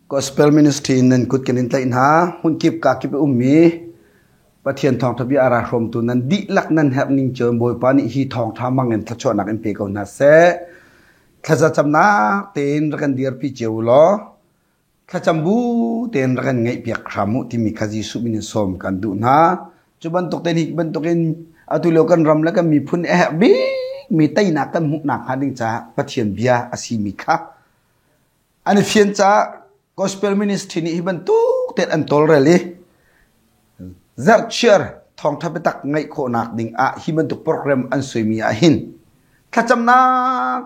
Gospel Ministry nan kut kenin tain ha hun kip ka kip ummi pathian thong thabi ara hrom tu nan di lak nan hap ning chom boy pani hi thong tha mangen thachon nak em pe ko na se thaja chamna ten rakan dir pi cheulo thachambu ten rakan ngai piak khramu timi khaji subin som kan du na chuban tok ten hi ban tokin atulo kan ram la kan mi phun e bi mi tai na kan mu na khaning cha pathian bia asimi kha ani fian cha Gospel Ministry ni hiban tu tet antol reli zar cheer thong thape tak ngai kho nak ding a hiban tu program an soimi a hin thacham na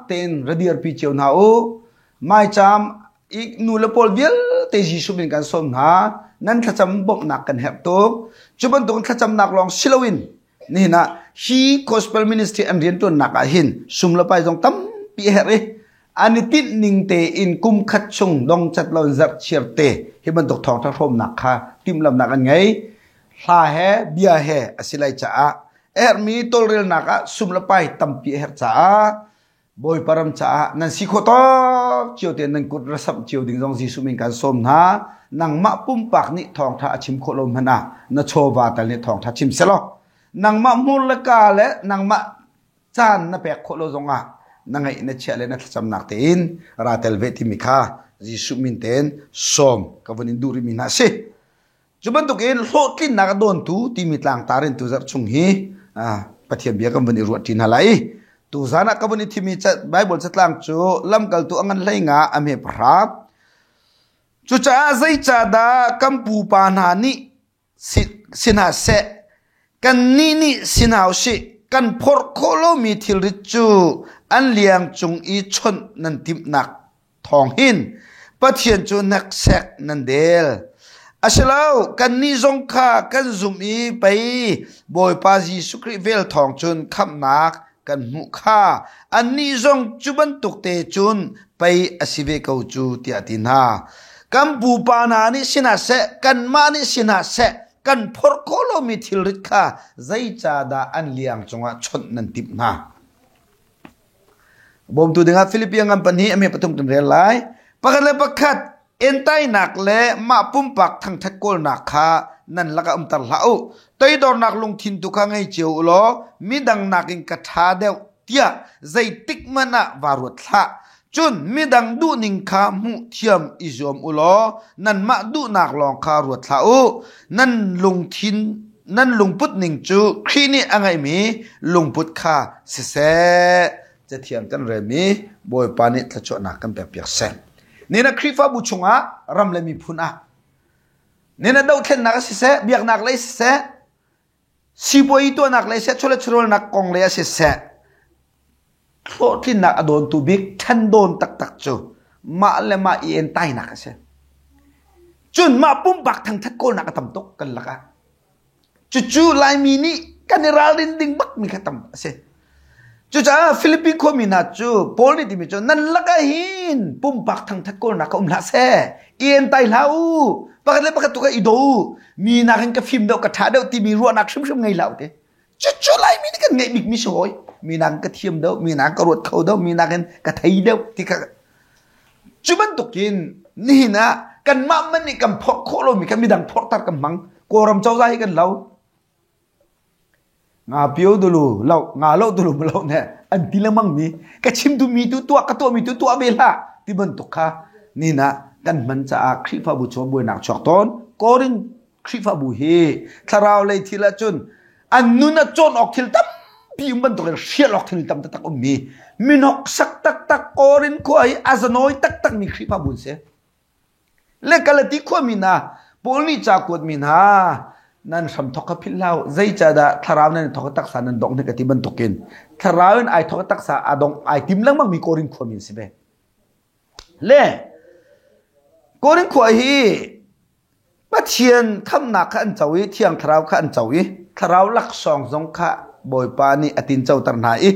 ten radier pi cheu na o mai cham ik nu le pol vial te jisu bin kan som na nan thacham bok nak kan hep to chuban tu thacham nak long silowin ni na hi Gospel Ministry an rian to nak a hin sum la pai jong tam pi heri ani tit ning te in kum khat chung dong chat lon zar chier te hi ban tok thong tha thom nak kha tim lam nak an ngai hla he bia he asilai cha a mi tol rel nak a sum la pai tam pi her cha a boy param cha a nan si kho to chiu te nan kut rasam chiu ding jong ji sumin kan som na nang ma pum pak ni thong tha achim kho lom hana na chowa tal ni thong tha chim selo nang ma mul la ka le nang ma chan na pek kho lo zonga nangai na chale na thacham nak tein ratel veti mikha jisu min ten som kavanin duri mina se juban to ken hlotlin nak don tu timitlang tarin tu zar chung hi pathiam bia kam bani ruat tin halai tu zana kavani thimi cha bible chatlang chu lamkal tu angan leinga ame prap chu cha zai cha da kampu pana ni sina se kan ni sinau si kan phor kholo mi thil ri chu an liang chung i chon nan tim nak thong hin pathian chu nak sek nan del asalo kan ni zong kha kan zum i pai boy pa ji sukri vel thong chun kham nak kan mu kha an ni zong chuban tuk te chun pai asive ko chu ti atina kam bu pa na ni sina se kan ma ni sina se kan phor kholo mi thil rit kha zai cha da an liang chunga chon nan tip na bom tu dengan Filipina ngam pani ame patung tum rel lai pakale pakhat entai nak le ma pum pak thang thakol nak kha nan laka tar lau toi dor nak lung thin tu kha ngai cheu lo mi dang nak in katha deu tia zai tik mana warut tha chun mi dang du ning kha mu thiam izom ulo nan ma du nak long kha ruat tha u nan lung thin nan lung put ning chu khini angai mi lung put kha se seจะเทียมกันเรมีบอยปานิทชนะกันแบบเปียกเส้นนี่นะคริฟ้าบุชงะรำเลยมีพุนะนี่นะดาวเทนนักสิเสเบียกนักเลยสิเสสิบวยตัวนักเลยเสชลชลนักกองเลยสิเสโคตรนักอดนตูบิกทันโดนตักจูมาเลยมาเอ็นไตนักเสจุนมาปุ่มบักทางทักโกนักตำตกกันละกันจู่ๆลายมีนี่กันในราลินดิงบักมีแค่ตำเสจู่จ้าฟิลิปปินส์มีนัดจู่โพลิติมิจูนั่นละก็หินปุ่มปักทางทักโกนักอุ้มละเซ่เอียนไตลาวปากเลยปากตัวก็อีดูมีนักเห็นกับฟิล์มเดียวกับท่าเดียวที่มีรัวนักชุ่มๆไงเหล่าเด้จู่ๆไล่มีนี่กันไงบิ๊กมิชอยมีนักกระเทียมเดียวมีนักกระโดดเขาเดียวมีนักเห็นกระไทยเดียวที่ก็จู่มันตกกินนี่นะกันมามันนี่กันพอโคโลมีกันมีดังพอตัดกันมังกรมเจ้าใจกันเหล่างาเปียวดูลูเล่างาเล่าดูลูมาเล่าเนี่ยอันที่ละมั่งมีกระชิมดูมีตัวกระตัวมีตัวเบล่าที่บนตกค่ะนี่นะกันมันจะคริฟ้าบุชบวยหนักชอกต้นก็รินคริฟ้าบุเฮถ้าเราเลยทีละจนอันนู้นจนออกทีละตั้มพี่มันตกเชียร์ออกทีละตั้มตักมีนกสักตักก็รินควายอาจน้อยตักมีคริฟ้าบุญเสียเล็กกันเลยที่ความีนะโพลีจากวดมีนะนั่นสมทกพิลเลาใจจะได้ทาราวนั่นทกตักษานั่นดงในกติบันตุกินทาราวนั่นไอทกตักษาดงไอติมลังมังมีโกรินขวามินสิเบเล่โกรินขวาฮีมาเทียนคำหนักขันเจ้าวิเทียงทาราวขันเจ้าวิทาราวลักสองสงขะบอยปานีอตินเจ้าตรนาอี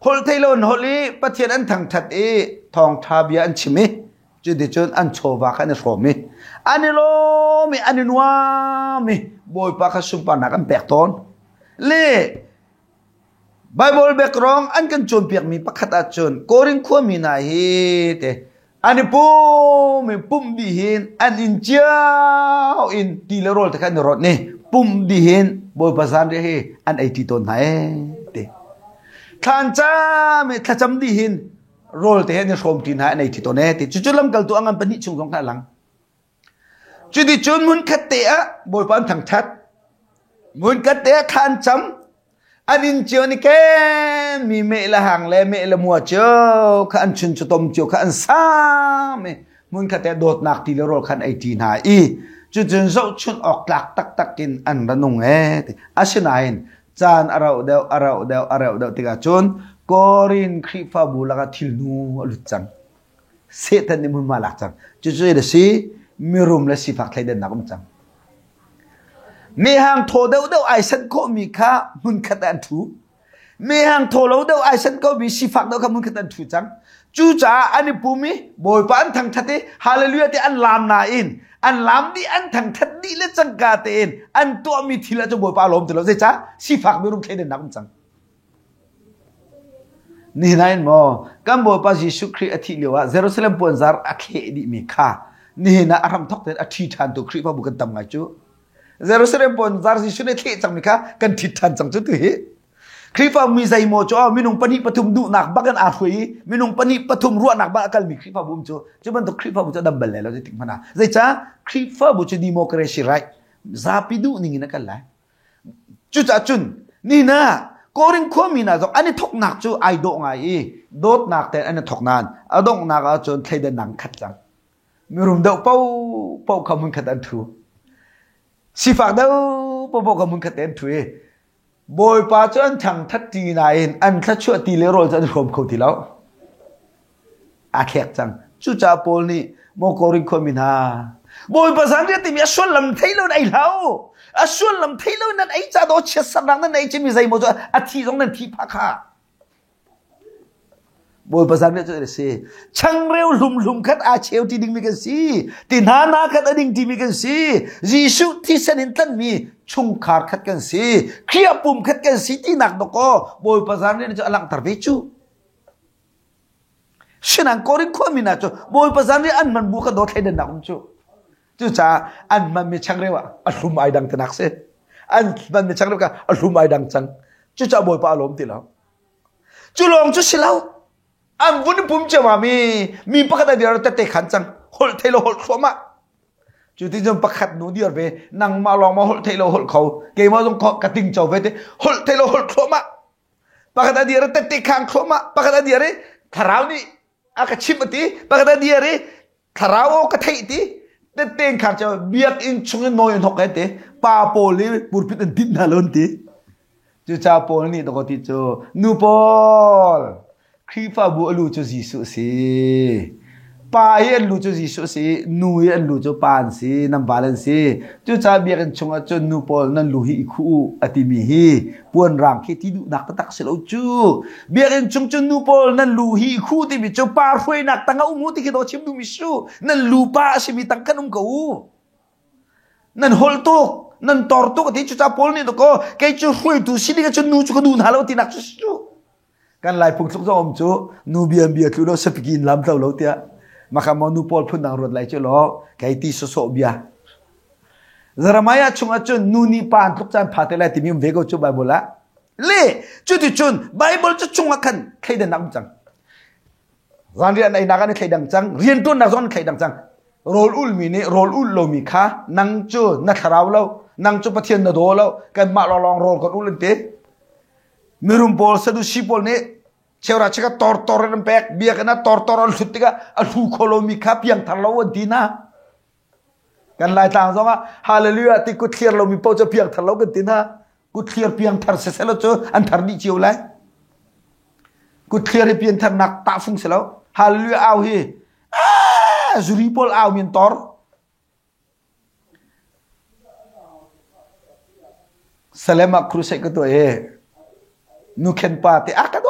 ฮอลเทลอนฮอลีปะเทียนอันทางทัดอีทองทาบีอันชิมิจุดเดชนอันโชวาขันโรมิอันนี้โลมีอันนี้นัวมีบอยปากสุปานักอันแปลกตอนเล่ไบเบิลเบกรองอันกันจนเปียกมีปักขัดจนโกริงขั้วมีนายเต อันนี้ปุ่มดีหินอันอินเจ้าอินตีละโรลตะกันรถนี่ปุ่มดีหินบอยภาษาเรียกอันไอที่ต้นไหนเตท่านจ้าไม่ถ้าจำดีหินโรลตะเห็นในชมตีนหาในที่ต้นเนี่ยติจุดลำกัลตัวอันเป็นนิชงของท่านหลังจุดที่จุดมุนคัดเตะบอยปานทางทัดมุนคัดเตะท่านจำอันอินเจ้านี่แกมีเมละหางและเมละมัวเจ้าขันชุนจุดตมเจ้าขันซ้ำมุนคัดเตะโดดหนักตีละโรลขันไอที่หาอีจุดจนเจ้าชุนออกหลักตักกินอันระนงอาชินายนจานอาราเดวติกาจนกอรินคริฟาบูลากาทิลนูลุจังเสตันนิมุนมาลักจังจุดเดซีมีรุมและสิฟักไทยเดินนักจังมีหางโทเดวไอเซนโคมีค่ามุนขัดอันทูมีหางโทเดวไอเซนโคมีสิฟักเดวกับมุนขัดอันทูจังจูจ่าอันนี้ปูมีบอยปานทางทัดฮาเลลูยาที่อันลามนาอินอันลามดีอันทางทัดดีและจังกาเตนอันตัวมีทีละจะบอยปาลมตัวเราเสียจ้าสิฟักมีรุมไทยเดินนักจังนี่นั่นโมกันบอยปาจิสุครีอธิเลียวเยรูซาเล็มปวนซาร์อัคเฮดิมีค่านี่นะอารมณ์ทอกเตนอธิษฐานตัวคริปะบุกันตำไงจูเยรูซาเล็มปวนซาร์จิสุเนเทจังมีค่ากันทิฏฐานจังจุดที่คริปะมีใจโมจ้ามีนุ่งปนิปฐุมดูนักบักกันอาถุยมีนุ่งปนิปฐุมรัวนักบักกันมีคริปะบุมจูจุบันตัวคริปะบุจะดับเบิลเลยเราจะติดมันนะใจจ้าคริปะบุจะดิโมคราซีไรซาปิดูนี่นักกันเลยจุดจุนนี่นะกอริงขวามีนะจงอันนี้ทกหนักจูไอโดงไงโดดหนักแต่อันนี้ทกนานอดงหนักจนใครเดินหนังขัดจังมีรุมเดาเป้าคำมึงขัดอันทูสิฝากเดาเป้าคำมึงขัดอันทูบอยป้าจนทางทัดจีนายอันทัดชั่วตีเลโรจะรวมเขาที่แล้วอาแขกจังจู่จ่าโพลนี่โมกอริงขวามีนะบอยภาษาเรียกที่มีส่วนลำไทยแล้วไอ้เราส่วนลำไทยแล้วนั่นไอ้จ่าโดนเชื้อสันนั่นไอ้จะมีใจโมจ้าอาทิตย์ตรงนั้นที่พักค่ะบอยภาษาเรียกจะได้สิช่างเร็วลุ่มคัดอาเชลที่ดิ่งมีกันสิที่นาคัดอดิ่งที่มีกันสิยิสุที่เส้นตันมีชุ่งขาดคัดกันสิเขียปุ่มคัดกันสิที่หนักดอกบอยภาษาเรียกจะอลังตรวิจูฉันอังกอริงขวามีนะจูบอยภาษาเรียกอันมันบุกโดดให้เดินหนักจูจู่จ้าอันมันมีช่างเร็วอารมณ์ไอดังตนักเสอันมันมีช่างเร็วกันอารมณ์ไอดังจังจู่จ้าบอยป้าอารมณ์ที่แล้วจู่ลองจู่สิแล้วอันวันนี้ผมจะมามีปกติเดียวเราจะเตะขันจังฮอลเทโลฮอลขวามาจู่ที่จงประคัดนูเดียร์ไปนั่งมาลองมาฮอลเทโลฮอลเขาเกมมาจงกระติงเจ้าไปเตะฮอลเทโลฮอลขวามาปกติเดียวเราจะเตะขันขวามาปกติเดียวเลยขราวนี่อากาศชิมตีปกติเดียวเลยขราวกระเทยตีเต้นขันเจ้าเบียดอินชงนอยนกไอเตะป้าโปลีบุรพิตันดินนาลนตีจู่จ้าโปลนี่ตกติจูนูโปลคริฟาบูลูจูจิสุสีป้าเอ็นลูจูจิสุสีนูเอ็นลูจูปานสีนัมบาลนสีจู่จ้าเบียกันชงจนนูโปลนั่นลูฮีคู่อติมีฮีปวนรังคิดที่ดูนักตักเสลจูเบียกันชงจนนูโปลนั่นลูฮีคู่ที่มีจูปาร์ฟวยนักตั้งเอามุติคิดว่าชิมดูมิสูนั่นลูป้าชิมีตั้งกันกูนั่นฮอลตุกนั่นตอร์ตุกที่จู่จ้าโปลนี่ตก็แกจูฟวยตูสิลิกจนนูจูก็ดูน่าเราที่นักจูกันไล่พุ่งสุกๆอมจูนูเบียคือเราสปิกินลำเท่าเราเตี้ยมาคำว่านูโปลพุ่งดังรถไล่จูล้อแกตีโซเบียจารมายาชงจนนูนี่ปานทุกจานพาเตลัยที่มีเวกจูไบเบิลละเล่จุดที่จนไบเบิลจะชงกันใครเดินนักจังรันเรียนในนักนี่ใครดังจังเรียนต้นนักสอนใครดังจังโรลอุลมีนี่โรลอุลโลมีค่ะนังจูนักขราวเรานังจูปะเทียนนาโดเรากันมาลองโรลกันอุลเตมีรุมโพลสะดุชีโพลนี่เชื่อราชกาตอร์นันแบกเบียกันนะตอร์อันสุดที่ก็อัลฟูโคโลมีค่ะเพียงทะเลาะดีนะกันหลายทางสองว่าฮาเลลูยาที่กุดเคลียร์เรามีโปรจะเพียงทะเลาะกันดีนะกุดเคลียร์เพียงทาร์เสร็จแล้วจูอันทาร์ดิจิโอเลยกุดเคลียร์เพียงทาร์นักตาฟุ้งเสร็จแล้วฮาเลลูยาเอาฮีจูริโพลเอามีนตอร์สเลมาครูเซก็ตัวนูเข็นปาติอากาโด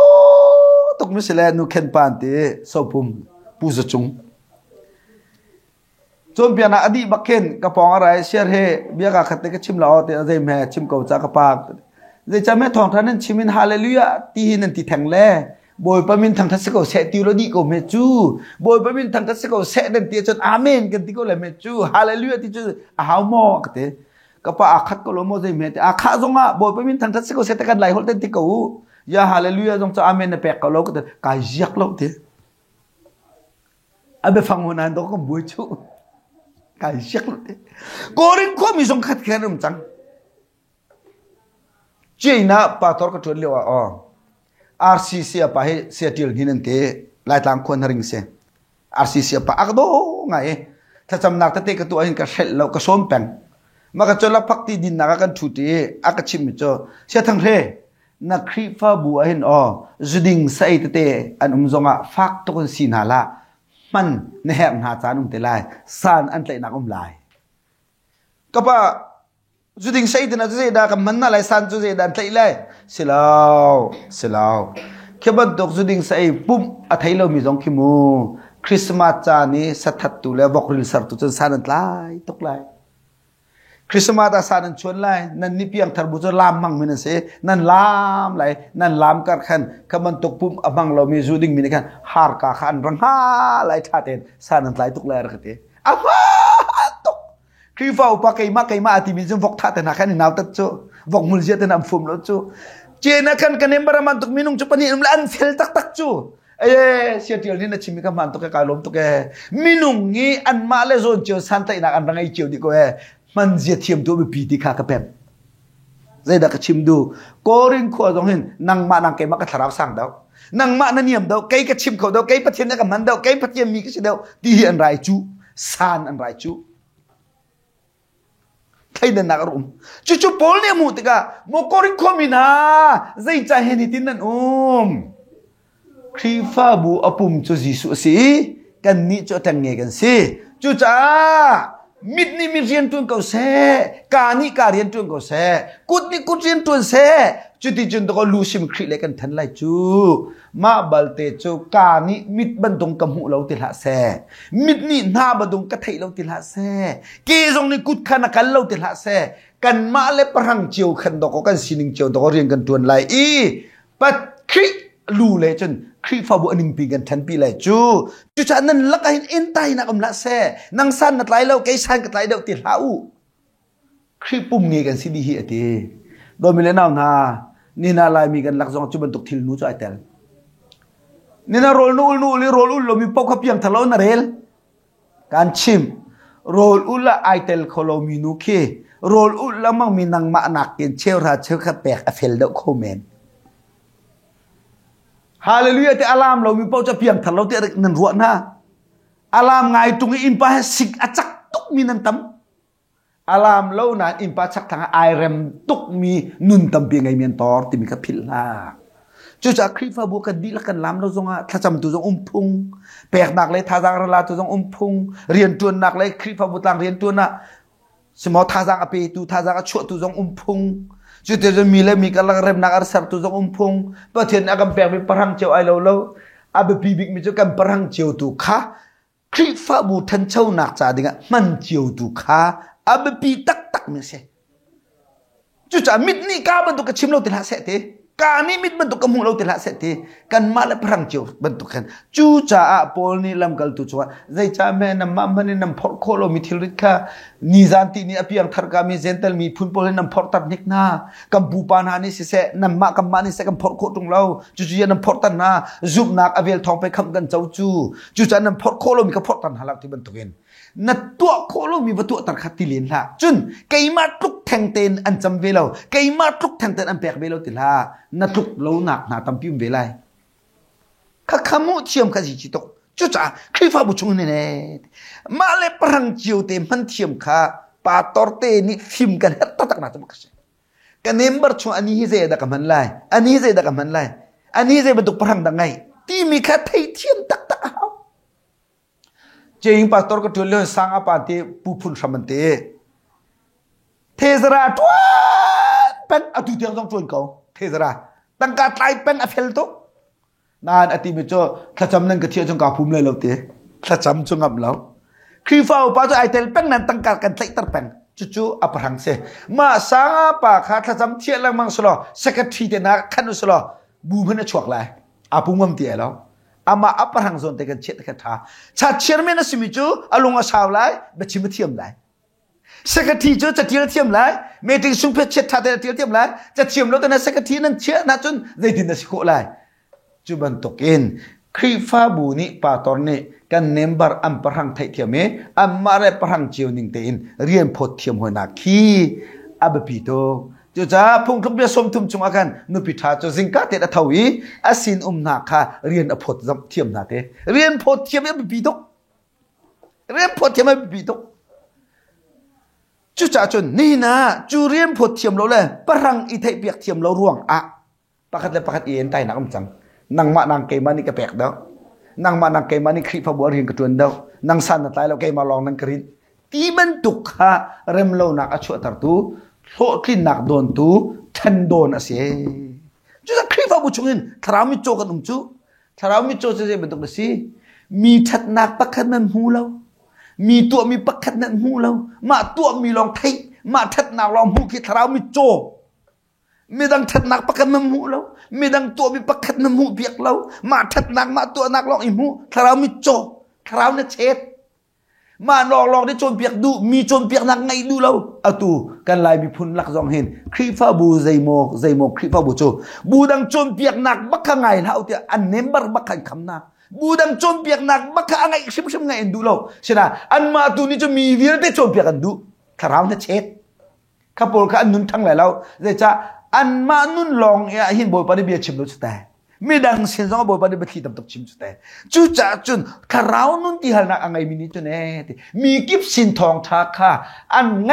ตกนุสเลนูเข็นปาติสอบปุ่มปูจจุงจนเปียนาอดีบักเข็นกระปองอะไรเชื่อเฮเบียกาขัดเตกชิมลาวเตอใจแม่ชิมเก่าจากกระปากใจจะแม่ทองท่านนั้นชิมินฮาเลลูยาตีนันตีแทงแล่ bồi ba min thằng thắt sẽ cầu sẽ tiêu nó đi cầu mẹ chú bồi ba min thằng thắt sẽ cầu sẽ đến tiền cho amen cái tí cầu là mẹ chú hallelujah tí chú áo mò cái thế các bà khát cầu mò gì mẹ khát giống à bồi ba min thằng thắt sẽ cầu sẽ cái lại hốt tên tí cầu ya hallelujah giống cho amen là bẹt cầu lâu cái giặc lâu thế abe phang hồn anh đó có bồi chú cái giặc lâu thế cố đến khó mi giống khát khen ông chẳng chỉ na pastor cái chuyện liệu à RCC apa he setil hinan te lai tlang khon haring se RCC apa akdo ngai tha cham nak te ka tu ahin ka sel lo ka som pen ma ka chola phakti din na kan thuti akachim cho se thang re na khri fa bu ahin zuding sai te an zonga fak to kon sinala man ne hem na chanum te lai san an tlai nak lai ka pa zuding say din azay da kam man na lai san chu zay dan tlai lai silaw kebat dok zuding say pum athailo mi jong khimu Christmas cha ni sathat tu le vokril sar tu chen san tlai tok lai Christmas ta san chon lai nan ni piang thar bu cho lam mang min se nan lam lai nan lam kar khan kaman tok pum abang lo mi zuding mi kan har ka khan rang ha lai tha ten san tlai tok lai rakate apa khi vào pa cái ma thì mình vok tha na khan nào tất cho vok mul je tên am phum lo cho che na khan kanem baraman tuk minung chupani an fel tak chu siatil ni na chimi ka man to ka lom to ke minung ngi an ma le zon cho san tai na an rangai chiu di ko man je thiam to bi ti kha ka pem zai da ka chim du korin kho jong hin nang ma nang ke ma ka tharap sang dau nang ma na niam dau kai ka chim kho dau kai pathian na ka man dau kai pathian mi ka si dau ti an rai chu san an rai chu thay đền nạc rum chú Paul này mu tika mo korin khomina zai cha heni tin nan khi pha bu apum cho Jisu si kan ni cho tan nge kan si chú cha mit ni mi rian tun ko se ka ni ka rian tun ko se kut ni kut rian tun se chú ti chun to lu sim khri le kan than lai chú ma balte chú ka ni mit ban dong kam hu lo ti la se mit ni na ba dong ka thai lo ti la se ke jong ni kut khana kan lo ti la se kan ma le parang chiu khan do ko kan sining chiu do rian kan tun lai pat khri lu le chun khri fa bu aning pi gan than pi lai chú cha nan lak a hin en tai na kam la se nang san na tlai lo ke san ka tlai do ti la u khri pum nge kan si di hi ati do mi le naw na ni na lai mi kan lak jong chu ban tuk thil nu chu ai tel ni na rol nu li rol ul lo mi pok khapiam thalo na rel kan chim rol ul la ai tel kholo mi nu ke rol ul la mang mi nang ma nak ken cheu ra cheu kha pek a fel do khomen hallelujah te alam lo mi pau cha piam thalo te nan ruan ha alam ngai tung in pa sik achak tuk mi nan tam alam lo na in pa chak thang ai rem tuk mi nun tam pi ngai men tor ti mi ka phil la chu cha khri fa bu ka di la kan lam lo zonga tha cham tu zong phung pek nak le tha jang ra la tu zong phung rian tuan nak le khri fa bu tang rian tuan na simo tha jang ape tu tha jang a chu tu zong phung chu te je mi le mi ka lang rem nak ar sar tu zong phung pa thien agam pek mi parang cheu ai lo abe pi big mi chu kan parang cheu tu kha khri fa bu than chau nak cha dinga man cheu tu kha abe pi tak mi se chu cha mit ni ka ban tu ka chim lo ti la se te ka ni mit ban tu ka mu lo ti la se te kan ma le parang cheu ban tu kan chu cha a Paul ni lam kal tu chwa zai cha me nam ma mani nam phor kholo mi thil rit kha ni zan ti ni apiang thar ka mi gentle mi phun pol nam phor tat nik na kam bu pa na ni se nam ma kam ma ni se kam phor kho tung lo chu chu nam phor tan na zup nak avel thong pe kham kan chau chu cha nam phor kholo mi ka phor tan halak ti ban tu gen na tua kholo mi ba tu tar khat ti len la chun kai ma tuk thang ten an cham ve lo kai ma tuk thang ten an pek ve lo ti la na tuk lo nak na tam pi ve lai kha khamu chiam kha ji chi tok chu cha khri fa bu chung ne ma le parang chiu te man thiam kha pa tor te ni phim kan het ta tak na cham ka se ka number chu ani hi ze da ka man lai ani ze da ka man lai ani ze ba tuk parang da ngai ti mi kha thai thiam tak tak hao jing pastor ko tulo sang apa te pu phun samante thezara twan pen atu tiang jong chon ko thezara tang ka tlai pen a fel to nan ati mi cho thacham nan ka thia jong ka phum le lo te thacham chung ngam lo khi phao pa cho ai tel pen nan tang ka kan tlai tar pen chu chu aprang se ma sang pa kha thacham thia lang mang slo secretary te na khan slo bu phane chok lai อาปุงมัมเตียแล้วอามาอัปรังซอนเตกันเช็ดกันท่าชาเชียร์เมนสิมิจูอลุงอาชาวไลเบชิมเทียมไลสักทีจูจะเทียมเทียมไลเมติสุงเพชเช็ดท่าเทียมเทียมไลจะเทียมแล้วแต่ในสักทีนั้นเชื่อนะจนได้ดินสิโคไลจูบันตกอินครีฟ้าบูนี่ปาตอนนี้กันเนมบาร์อัมปรังไทยเทียมเออัมมาเรปรังเจียวนิงเตอินเรียนพดเทียมหัวนาคีอับปีโตจูจ้าพุ่งทุบเบียสมทุมจุงอากันนุปิธาจูซิงกาเตะทวีอาศินนาคาเรียนอพดเทียมนาเตเรียนพดเทียมอับปีโตเรียนพดเทียมอับปีโตจูจ้าจุนนี่นะจูเรียนพดเทียมเราเลยปรังอิเทเปียกเทียมเราร่วงอะปะคัดเลยปะคัดเอ็นไตนักจังนังมานางเกมานี่กระแปกเด้อนังมานางเกมานี่ครีพบัวเรียนกระตวนเด้อนังสันตายเราเกมาลองนังกรินตีมันตุกฮะเริ่มเล่านักอชวตรตูโลคลินนักโดนตูทันโดนอาเสียจุดครีพบัวชงอินทาราวมิโจกันจูทาราวมิโจจะเจ็บเป็นตุกสิมีทัดนักปักขัดนั้นหูเรามีตัวมีปักขัดนั้นหูเรามาตัวมีลองไทยมาทัดนักลองหูคิดทาราวมิโจมีดังทัดนักปักขัดน้ำหูเรามีดังตัวมีปักขัดน้ำหูเปียกเรามาทัดนักมาตัวนักลองอิมูทาราวมิโจทาราวเนี่ยเช็ดมาลองได้โจนเปียกดูมีโจนเปียกนักไงดูเราเอาตูกันลายมีพุนลักจองเห็นครีฟ้าบูใจโมครีฟ้าบูโจบูดังโจนเปียกนักบักขะไงนะเอาเตียอันเนมบาร์บักขะคำนักบูดังโจนเปียกนักบักขะไงชิมไงดูเราใช่ไหมอันมาตูนี่จะมีวิรได้โจนเปียกกันดูทาราวเนี่ยเช็ดข้าพเจ้าอันนุนทั้งหลายเราจะอันมานุนลองหินบอยปานิเบียชิมรู้สแต่ไม่ดังเสียงบอยปานิเบียที่ตำตกชิมสุดแต่จู่จ้าจุนคาราวนุนที่หันนักอังไงมินิจุนมีกิบสินทองทาคาอันไง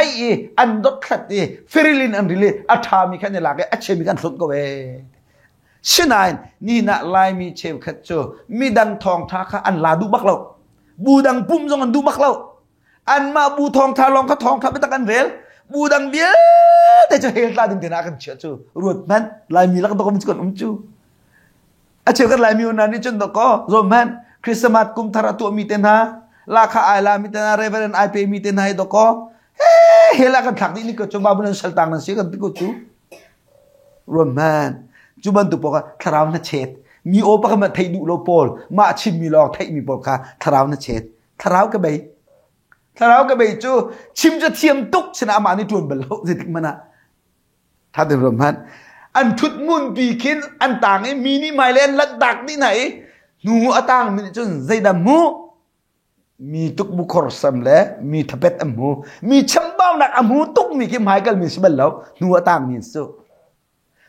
อันดอกขัดฟิริลินอันริเลอัฐามีกันในหลักอัจฉริมีกันสุดก็เวชินายนี่น่ะลายมีเชฟขัดโจมีดังทองทาคาอันลาดูบักเราบูดังปุ่มจงอันดูบักเราอันมาบูทองทาลองเขาทองทาไปตะกันเรลบูดังเบียแต่จะเฮลตาดินเทนากันเชื่อจูรวดมันลายมีลักตะกมจุกันจูอาเชื่อกันลายมีอุนานิจนตะก็โรมันคริสต์มาสกุมทาราตัวมีเตนาลาคาไอลามีเตนาเรเวเรนไอเปมีเตนาไอตะก็เฮลากันถักนี่ก็จูบาบุนันสัลตังนั่นสิกันติกุจูโรมันจูบันตุปกะทาราวน์เชดมีโอปะกันมาไทยดูโลโปลมาชิมมีลองไทยมีปกะทาราวน์เชดทาราวกันไปถ้าเราก็ไปจูชิมจะเทียมตุกชนะมาในจวนบรรลุสิทธิ์มันนะถ้าเดิมรวมพันอันทุดมุนปีคินอันต่างมีนี่หมายเล่นลัดดักที่ไหนหนูอัต่างมีจนใจดำมูมีตุกบุคอร์สัมเล่มีทับเป็ดอัมมูมีช่างบ้าหนักอัมมูตุกมีกี่หมายกันมีสิบรรลุหนูอัต่างมีสุ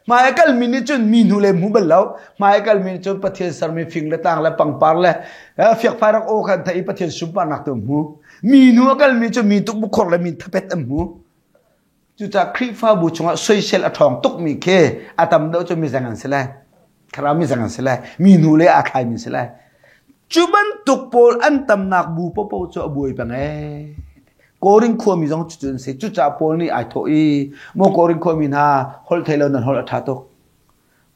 หมายกันมีนี่จนมีหนูเลยมูบรรลุหมายกันมีจนประเทศสารมีฟิงและต่างและปังปาร์และเฟียกไฟรักโอกันไทยประเทศสุปานักตัวมูมีนัวกันมีจะมีตุกบุคคลและมีทับเป็ดอัมหูจุดจากครีฟ้าบุชงะสวยเชลทองตุกมีเคอาตมเดาจะมีสังกันเสลายครามีสังกันเสลายมีนูเลอาคายมีเสลายจุบันตุกโพลอันตำนักบูปโปจะบุยปังโกริงขัวมีจงจุดเสจุดจากโพลนี่ไอโตอีโมโกริงขัวมีนาฮอลเทเลนันฮอลอัฐาตก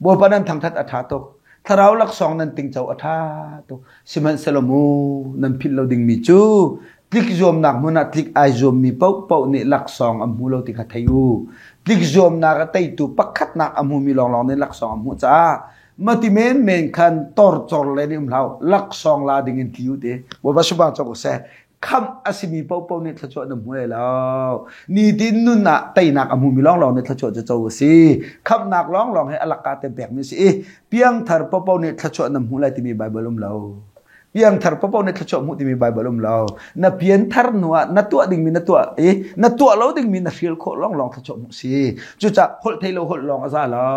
บัวปนันทางทัดอัฐาตกถ้าเราลักสองนั้นติงเจ้าอัฐาตกสิมันเซลมูนั้นพิลเราดิ่งมีจูพลิกโจมนักมันพลิกไอโจมมีเป้าเนี่ยหลักสองอัมหูเราติขัดทายูพลิกโจมนักไตตูปักขัดนักอัมหูมีลองในหลักสองอัมหูจ้ามาติเมนคันตอร์จอร์เลยนี่เราหลักสองลาดิ่งที่อยู่เดบัวบัชบานจะก็เสคำอาศิมีเป้าเนี่ยทัชวดมวยแล้วนี่ดินนุ่นน่ะไตนักอัมหูมีลองในทัชวจะเจ้าสิคำนักลองให้อลักกาเต็มแบบนี้สิเพียงทาร์เป้าเนี่ยทัชวดมวยที่มีไบเบิลเราเพียงทาร์เป้าเนี่ยทัชวมุที่มีไบเบิลเรานับเพียงทาร์นัวนัตัวดิ่งมีนัตัวนัตัวเราดิ่งมีนักเรียนโคลองทัชวมุสิจุดจะฮอลเทโลฮอลลองอาซาเรา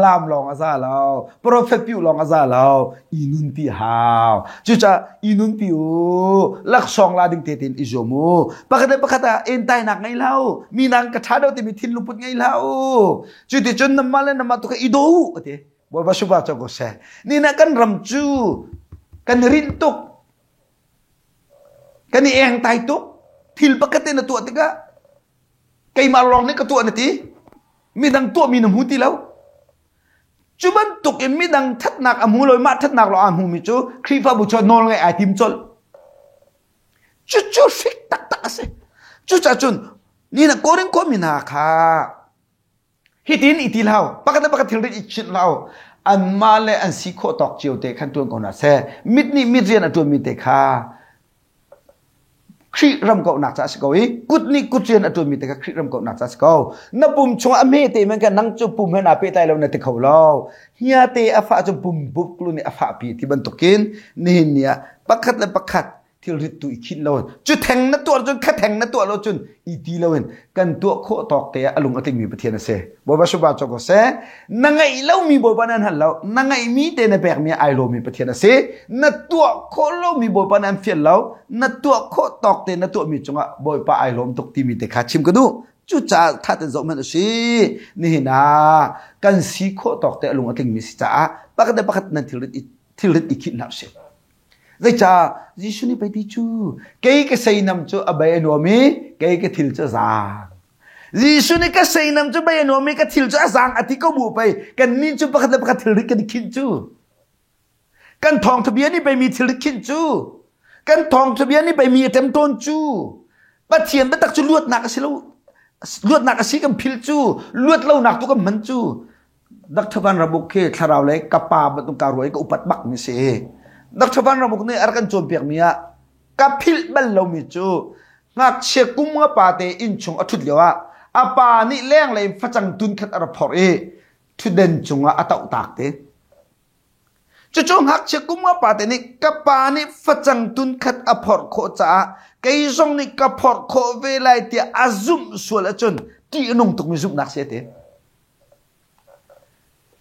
ลามลองอาซาเราโปรเฟตพิวลองอาซาเราอินุนปีฮาวจุดจะอินุนพิวลักสองลาดิ่งเตตินอิโจมูปกติเอ็นไตนักไงเรามีนางกระชาดเอาที่มีทินลุปุดไงเราจุดที่จนน้ำมันและน้ำมันตัวอีโดเตบัวบาชุบาจะก็เสนี่นักกันรำจูกันรินตุกกันเองตายตุกทิลปกตินตัวติกะไกมาลองนี่ก็ตัวนั่นทีมีดังตัวมีน้ำหูตีแล้วจุบันตุกเอ็มมีดังทัดหนักอัมหูเลยมาทัดหนักเราอัมหูมิจูครีฟ้าบุชนอนไงไอทิมจลจู่ฟิกตักสิจู่จ่าจุนนี่นะโกริงโคมินาค่ะฮิตินอิติลาวปกติทิลได้อิชินลาว อันมาเลอันสีโคตอกเจียวเตขันตัวก่อนนะเซ่มิดนี่มิดเรียนอันตัวมิดเตค่ะครีรำเก่าหนักจัสกอยกุดนี่กุดเรียนอันตัวมิดเตค่ะครีรำเก่าหนักจัสกอนับปุ่มชงอเมเตมันกันนั่งจุปุ่มให้นาเปตายแล้วนั่นเตเขาเล่าเฮียเตอฟ้าจุปุ่มบุกลุนี่อฟ้าปีที่บรรทุกินนี่เนี่ยปักขัดและปักขัดที่ริตุอีคิดเราจุดแทงนัตัวจนแค่แทงนัตัวเราจนอีตีเราเห็นกันตัวโคตอกเตะอารมณ์อติมีประเทศนะเซ่บอกว่าชาวบ้านจงก็เซ่นังไงเรามีบอกว่านั้นหันเรานังไงมีเตนแบกมีไอโลมีประเทศนะเซ่นัตัวโคเรามีบอกว่านั้นเฟียนเรานัตัวโคตอกเตะนัตัวมีจงอ่ะบอกว่าไอโลมตกที่มีเตะขาชิมกันดูจุดจ้าท่าเตนจอมันสินี่นะกันสีโคตอกเตะอารมณ์อติมีสิจ้าปักเตะปักนั้นที่ริตอีคิดนับเซ่đây cha Giêsu ni pai ti chu cái sei nam chu abai anomi cái thil chu zang Giêsu ni cái sei nam chu bai anomi cái thil chu zang ati ko bu pai kan ni chu pakhat thil ri kan kin chu kan thong thbia ni pai mi thil ri kin chu kan thong thbia ni pai mi tem ton chu pathian ba tak chu luat nak asi kam phil chu luat lo nak tu kam man chu dak thaban rabuk ke tharau le kapa ba tung ka roi ka upat bak ni seนักชาวบ้านเราบอกนี่อาการโจมเปียกมีอะกับพิลบัลเรามีจูนักเชี่ยกุมว่าป่าเตอินชงอทุดเดียวอะอาป่านี่แรงเลยฟัจังตุนขัดอรพอร์เอทุเดนชงอะตาอุตากเตจู่ๆหักเชี่ยกุมว่าป่าเตนี่กับป่านี่ฟัจังตุนขัดอพอร์โคจ้าไก่ซงนี่กับพอร์โคเวลาเตียอาซุมส่วนละจนที่นุ่งตุกมีซุมนักเสียเต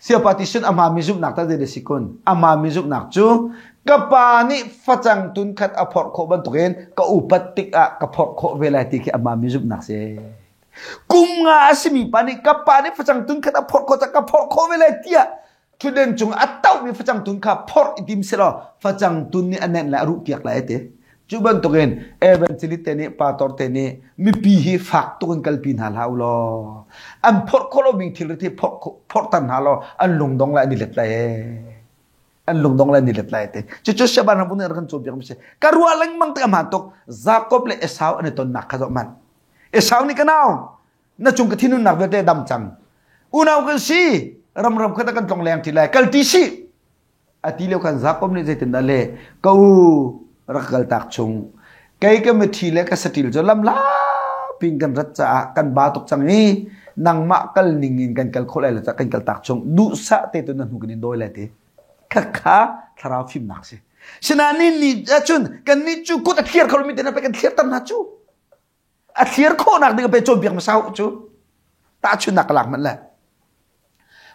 เสียปฏิเสธอามามีซุปหนักตั้งแต่เด็กสิคนอามามีซุปหนักจูกับปานี่ฟัจังตุนขัดอภรโคบันตุเกนก็อุปติกะกับพรโคเวลาที่อามามีซุปหนักเสียกุมงาสิมีปานี่กับปานี่ฟัจังตุนขัดอภรโคจากกับพรโคเวลาที่ทุเดนจงอัตเต้ามีฟัจังตุนขัดพรอิดิมเสลอฟัจังตุนนี่อันนั้นแหละรูปเกียกหลายเตจุบันตุเกนเอเวนซิลิเตนี่ปาตอร์เตนี่มีปีฮีฟักตุกันกัลปินหาลาวลออันพรโคโลบิงทิลที่พรตันหาลออันลงดงละนี่เล็ดเลยอันลงดงละนี่เล็ดเลยเตจุชาวบ้านเราพูดอะไรกันจบยังไม่ใช่การวัวลังมังเตะมันตกซาโคบเลเอสาวอันนี้ต้นหนักขจมันเอสาวนี่กันเอาน่าจงกระทินุนหนักเวทดำจังอุณเอากันสิรำกันตะกันตรงแรงทีไรกัลติสิอาทิเลวกันซาโคบนี่จะติดนั่นเลยกูรักกัลตักชงไกก็ไม่ทีเล็กก็สติลจะลำลาปิงกันรัชะกันบาตกจังนี้นางมะกัลนิงินกันกัลโคอะไรละจะกันกัลตักชงดุสะเตตุนันหูกันโดยเลยเตข้าทาราฟิมนักสิฉะนั้นนี่จุนกันนี่จูกุตะเทียร์เขาไม่ได้นะไปกันเทียร์ตั้งนะจูอัเทียร์โคนักเด็กไปโจมเบียงมาเศร้าจูตาชุนนักหลักมันแหละ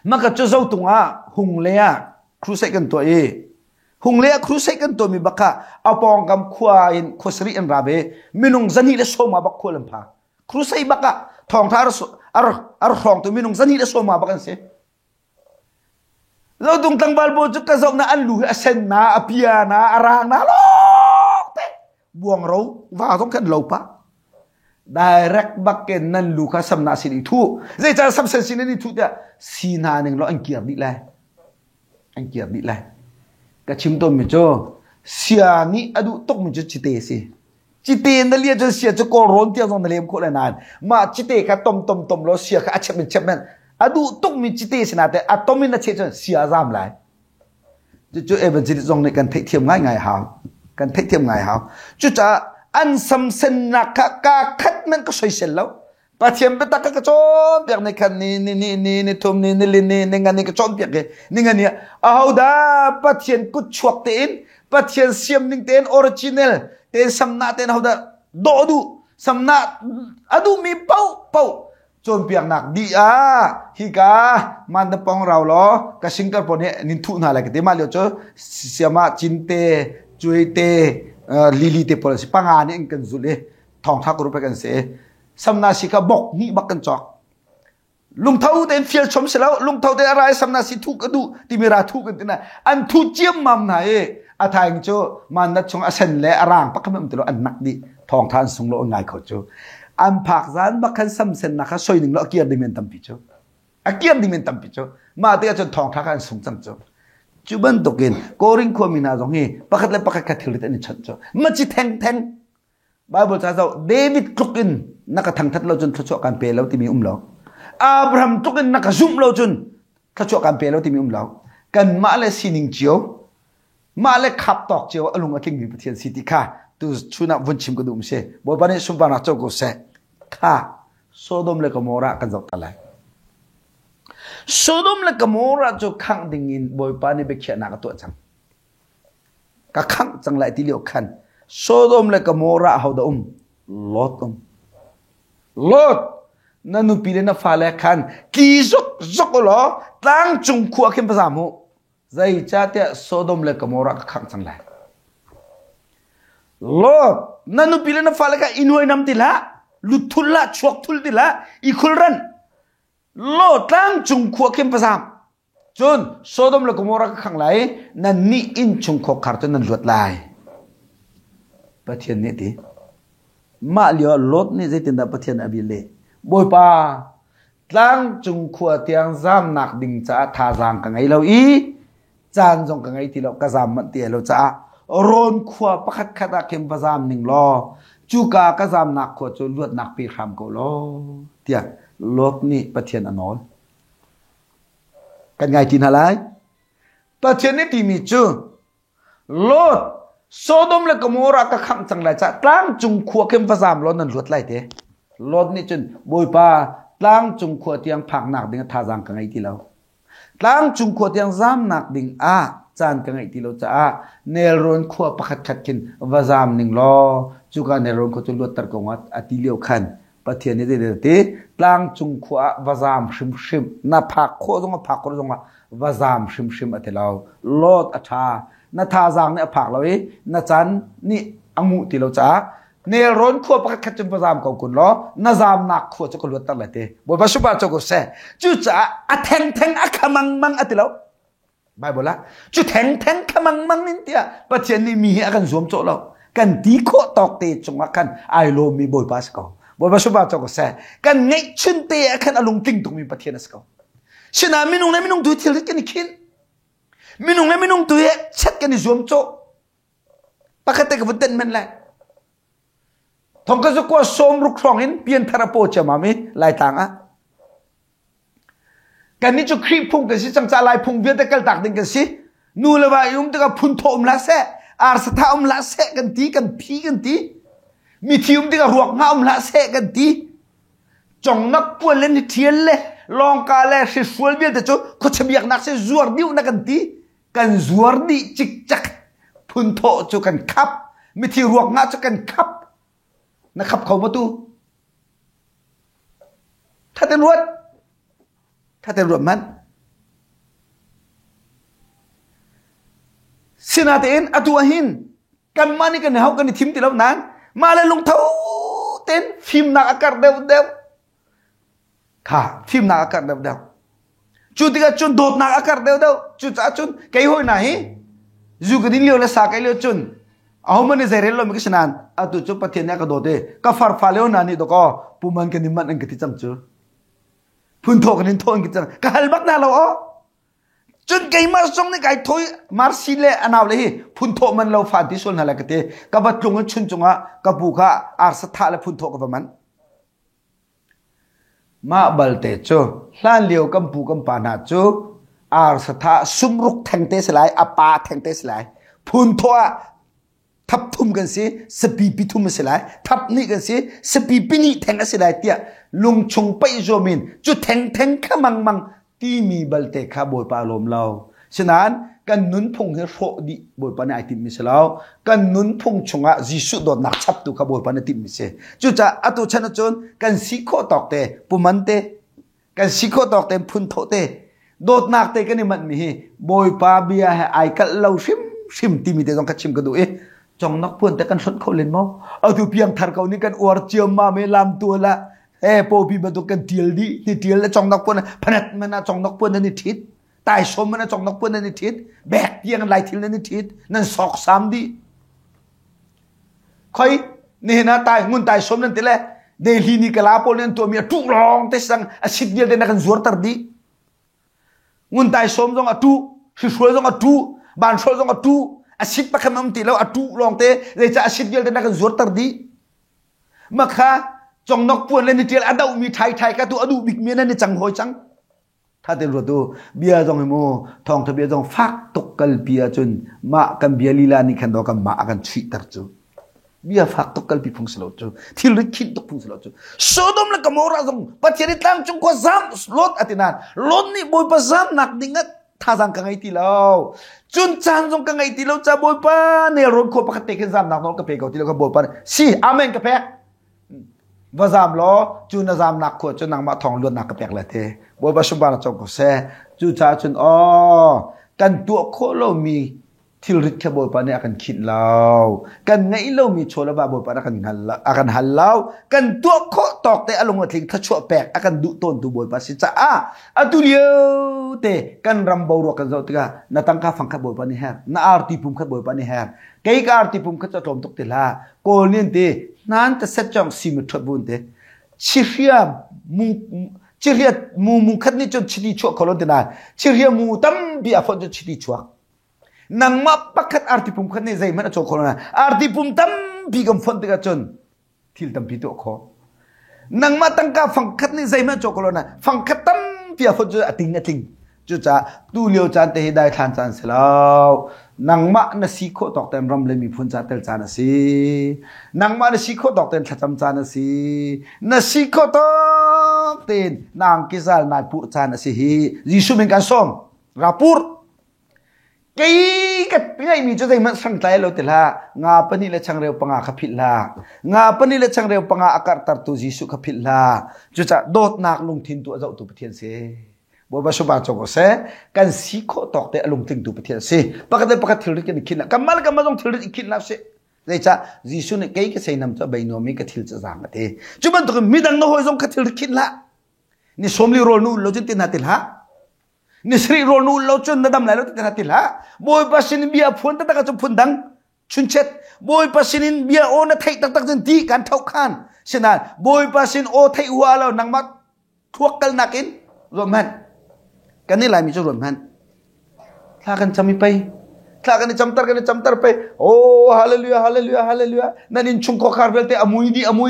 มันก็จะเจ้าตัวหุงเลียครูใส่กันตัวเอหุงเลียครูใส่กันตัวมีบักกะเอาปองกำขวายขวสรีอันราเบมินุงจันนี่เลโซมาบักขวลำพาครูใส่บักกะทองท้าอารทองตัวมินุงจันนี่เลโซมาบักกันเสเราตรงตั้งบาลโบจุกกระจกน่ะอันลูกเซนน่ะอภิยาน่ะอารางน่ะโลเตบวงเราว่าต้องกันเราปะdirect bakken nan luka samna sini thu zai cha sam sen sini thu dia sina ning lo an kiar di lai ka chim to mi cho sia ni adu tok mi cho chite si chite na lia cho sia cho ko ron tia jong na lem ko la nan ma chite ka tom lo sia ka achep men adu tok mi chite sina te atomin na che cho sia zam lai cho evangelist jong ne kan thei thiam ngai hao chu chaอันสำคัญนักกาคัดมันก็สวยเสร็จแล้วปะเทียมไปตักกระโจมเปียกในคันนี่ทุ่มนี่ลินนี่งานนี่กระโจมเปียกนี่งานเนี่ยเอาดาปะเทียนกุดชวกเต็นปะเทียนเสียมนิ่งเต็นออริจินัลเต็นสำนักเต็นเอาดาโดดูสำนักอดูมีเป้าโจมเปียกหนักดีฮิกามันตะปองเราล้อกระชิงกันปนเนี่ยนินทุนอะไรกันเต็มมาเลียวเจ้าเสียมาจินเตจุยเตลิลิเตปอลสิปังานนี่กันสุดเลยทองทักรูปไปกันเสียสำนักสิกาบอกนี่บักกันจอกลุงเท่าเดินเฟียลชมเสร็จแล้วลุงเท่าเดินอะไรสำนักสิทุกกระดูที่มีราทุกกันที่นั่นอันทุเจียมมัมไหนอาทายงโจมันนัดชงอาเซนและอารางปักขมันตัวอันนักดิทองทานสงโลง่ายเขาโจอันผักจานบักขันซ้ำเซนนะคะซอยหนึ่งแล้วเกียร์ดิเมนตัมปิโจเกียร์ดิเมนตัมปิโจมาเตียจนทองทักกันสงจังโจจุบันตกินโกริงความมีนาจงฮีปักเลยปักกัดทิลิตันนี่ชัดจ้ะมันจิแทงไบเบิลจะเจ้าเดวิดคลุกินนักทางทัดเราจนทศการเปย์แล้วที่มีเราอับราฮัมคลุกินนักซุ่มเราจนทศการเปย์แล้วที่มีเรา กันมาเลสินิงเจียวมาเลขับตอกเจียวอลุงอคิงมีประเทศสิติค่ะตูชุนับวันชิมกระดุมเสบ่ปานนี้สุบานาโจกุเสค่ะโซโดมและกโมระกันจบตะไลโซโดมและกโมระจะขังดิ่งินบ่ปานนี้เบกเขียนหนักตัวจังกะขังจังไรที่เลี้ยวขันโซโดมและกโมระเฮาดลอดลอดนั่นนุปีเลนะฟ้าเลขันกีจกล้อตั้งจุงขัวเข้มภาษาหมูใจจ้าเตะโซโดมและกโมระกะขังจังไรลอดนั่นนุปีเลนะฟ้าเลขันอินวยน้ำติละลุทุลละชวกทุลติละอีคุลรันลอดตั้งจุงขัวเข้มภาษาจนโซโดมและกโมระกะขังไหลนั่นนี่อินจุงขัวขาร์จนนั่นลวดลายประเทศนี้ที่มาเลียวลดนี่จะติดกับประเทศอบิเลบ่อยป่าตั้งจุงขัวเตียงซ้ำหนักดิ่งจ้าท่าจางกันไงเราอีจานจงกันไงที่เรากระซามมันเตียเราจ้าโรนขัวประคัดขัดเข้มประจามหนึ่งล้อจูกากระซามหนักขัวจนลวดหนักปีคำก็ล้อเตียลดนี่ประเทศอนอลกันไงที่นั่นไรประเทศนี้ที่มีจูลดโซโดมและกโมระกะขังจังไรจ้าตั้งจุงขัวเข้มประจามล้อนั่นลวดไรเตะลดนี่จนบ่อยป่าตั้งจุงขัวเตียงผักหนักดิ่งท่าจางกันไงที่เราตั้งจุงขัวเตียงซ้ำหนักดิ่งจานกันไงที่เราจะเนรอนขัวประคัดขัดกินวาจามหนึ่งล้อจุกาเนรอนขัวจุลวดตะกงวัดอติเลียวขันประเทศนี้เด็ดๆตั้งจุงขัววาจามชิมน่าผักขัวตรงผักขัวตรงวาจามชิมอติเราลดอัฐาน่าท่าจางเนี่ยผักเราน่าจันนี่อังมุที่เราจะเนรอนขัวประคัดจนวาจามของคุณล้อน่าจามหนักขัวจุกลวดตะเลยเตบ่ปัสสุบาจุกเสจุจะแทงขมังอติเราไบเบิลละจุแทงขมังนี่เตียประเทศนี้มีอาการสวมโจเรากันดีโคตอกเตจงอากันไอโลมีบ่อยปัสกบ่ปัสสุบาจุกเสกันไงชุนเตอากันอารมณ์ติงตรงมีประเทศนั้นสกฉะนั้นมินุ่งดูที่เล็กกันคินมินุ่งดูเช็ดกันสวมโจปกติกับวันเดินมันแหละทองก็จะกว่าสมรุกครองเห็นเปลี่ยนทาราโปเจมามีลายต่างกันนี่จะครีบพุ่งกันสิจังจะลายพุ่งเวียนแต่กันตักดึงกันสินู่นเลยว่ายุ่งแต่กับพุ่นโถมละเสะอาร์สตาอมละเสะกันตีกันพีกันตีมีทีมที่กับรวกงาอมละเสะกันตีจงนักปวนเล่นเทียนเลยลองกาเลสิสวยเบียนแต่จู่เขาจะเบียกนักเสจวดดิ้วนักกันตีกันจวดดิจิกจักพุ่นโถจู่กันขับมีทีรวกงาจู่กันขับนะครับเขาประตูถ้าตำรวจมันสินาเตนอตัวหินกันมานี่กันเฮากันทิมติแล้วนั้นมาเลยลงเท้าเต้นฟิล์มนักอากาศเดวค่ะฟิล์มนักอากาศเดวจุดที่ก็จุนโดดนักอากาศเดวจุดจ้าจุนใครห้อยไหนจูกันนี่เลี้ยวเลยสักใครเลี้ยวจุนเอามันนี่เซเรลโลมิกชนานอตุจุปะเทียนเนี่ยก็โดดเดก็ฟาร์ฟาเลวนานี่ดก็ปุ่มันกันนี่มันอันกิจจำจูพุ่นโถกันนี่โถกันกิจจำก็ฮัลบักน่าเราอ๋อจนไก่มาส่งนี่ไก่ถอยมาร์ซิเลอันเอาเลยพุ่นโถมันเราฟาดิส่วนอะไรกันเตะก็บัดจงชุนจงอ่ะก็บุกอ่ะอาร์สถาเลยพุ่นโถกับมันมาบัลเตจูล้านเลี้ยวกัมปูกัมปานาจูอาร์สถาซุมรุกแทงเตสลายอปาแทงเตสลายพุ่นโถทับทุ่มกันสิสปีปิทุ่มสิลายทับนี่กันสิสปีปินี่แทงกันสิลายเตียลุงชงไปโจมินจุดแทงขมังที่มีบัลเตคาบอยปาลมเราฉะนั้นกันนุนพงเฮโรดีบอยปานไอติมิสลาวกันนุนพงชงอะจิสุดนักชับตุคาบอยปานติมิเสจุจะอตุชนะจนกันสิโคตอกเตปุมันเตกันสิโคตอกเตพุนโตเตโดดนักเตกันนี่มันมีบอยปาเบียไอกัลเราชิมติมิเตต้องกัดชิมกันดูจงนักพูนแต่กันสนเขาเล่นมั้งเอาตัวเพียงทาร์เขานี่กันอวดเจียมมาไม่ลำตัวละพอพี่มาตัวกันเทียลดีนี่เทียลแล้วจงนักพูนพนัดมันนะจงนักพูนนั่นนี่ทิศตายสมมันนะจงนักพูนนั่นนี่ทิศแบกเพียงไหลทิศนั่นนี่ทิศนั่นสอกสามดีคอยนี่นะตายงุนตายสมนั่นทีละเดลีนี่กลาโปนั่นตัวเมียทุกรองเตสังอาศิษย์เดียวเดินกันจวดตรดีงุนตายสมจงอตุสิสวยจงอตุบานสวยจงอตุอาศิษย์ปะคำมั่งตีแล้วอตุลองเตะเลยจะอาศิษย์เดียวเดินกันจวดตรดีมาค่ะจงนกปวนเล่นนี่เดียวอดามีไทยก็ตัวอดูบิกเมียนั่นนี่จังหอยจัง ถ้าเต็มรถดูเบียจงให้โมทองทะเบียจงฟักตกกัลเบียจนมากันเบียลีลานี่ขันดอกันมากันชีตัดจูเบียฟักตกกัลปีพงสโลจูที่ลึกคิดตกพงสโลจูโซดอมและกโมราจงปัจเจริตังจงกว่าซ้ำลดอตินานลดนี่บอยประซ้ำหนักดิ่งท่าสังกังไอตีเราจุนจานจงกังไอตีเราจะบอยปะเนี่ยรถคนปกติกันซ้ำหนักน้องกระเพกตีเราก็บอยปะสิอาเมนกระเพกว่าซ้ำล้อจุนซ้ำหนักขวดจุนหนักมาทองล้วนหนักกระเพกเลยเทบอยปะชุบานจงก็เสจุจ้าจุนอ๋อกันตัวโคโลมีที่ริดแค่บอยปะเนี่ยอากันคิดเรากันไงเรามีโชว์แล้วบาบอยปะอากันหันเรากันตัวโคตอกแต่อารมณ์ทิ้งถ้าชั่วแปลกอากันดุต้นตัวบอยปะสิจ้าอ่ะตุเลียวเตกันรำบาวรัวกันเจ้าติกานาตังก้าฟังขับบอยปะนี่แฮร์นาอาร์ติปุ่มขับบอยปะนี่แฮร์เกี่ยกอาร์ติปุ่มขับจะทอมตกเตล่าโกเนียนเตนั่นจะเซตจังซิมทับบุญเตชิริยมูขัดนี่จนชิดีชัวคนละเดน่าชิริยมูตั้มบีอาฟอนจนชิดีชัวนังมาปักขัดอาร์ติปุ่มขัดนี่ใจมันจะคนละอาร์ติปุ่มตั้มบีกำฟอนติกาจนทิลตั้มบีตัวเขานังมาตั้งก้าฟังขัดนี่ใจมันจะคนละฟังขัดตั้มบีอาฟอนจนอติงจุจ้าตูเลียวจานเตหิได้ทานจานเสลาวนังมาเนสิโคตอกเต็มรำเลยมีพุนจานเตลจานสินังมาเนสิโคตอกเต็มทัดจำจานสิเนสิโคตอกเต็มนางกิซาลนายปูจานสิฮิยิสุเป็นการส่งราปูร์เกี่ยกับไงมีจุดที่มันสังใจเราเตล่างาปนิเลช่างเร็วปังอาขพิลางาปนิเลช่างเร็วปังอาอากาศตัดตัวยิสุขพิลาจุจ้าโดดนักลงทินตัวเจ้าตัวเพียนเสบอยบาสุบานจงก็เสกันสิโคตอกแต่อารมณ์ถึงดูประเทศสิปกติทิลริกันคิดนะกัมมาลกัมมาจงทิลริคิดนะสิเลยจ้ายิสุเนี่ยเกี่ยกับใส่น้ำตัวใบโนมีกับทิลจะจางกันเถอะจุบันตัวมีดังโน้อยจงกับทิลริคิดละนี่สมลีโรนูเราจนตินาติลฮะนี่สรีโรนูเราจนนัดดำไหลเราตินาติลฮะบอยบาสินเบียพูนตั้งแต่ก็จะพูนดังชุนเช็ดบอยบาสินเบียโอนะไทยตั้งจนดีการเท่าขันฉะนั้นบอยบาสินโอไทยหัวเรานังมาทวกกันนักินรวมมันกันนี่หลายมีจุดรวมกันถ้ากันจำไม่ไปถ้ากันจำตาร์ไปโอ้ฮาเลลูยาฮาเลลูยาฮาเลลูยานั่นอินชุมข้อคาร์เวลเตอมุย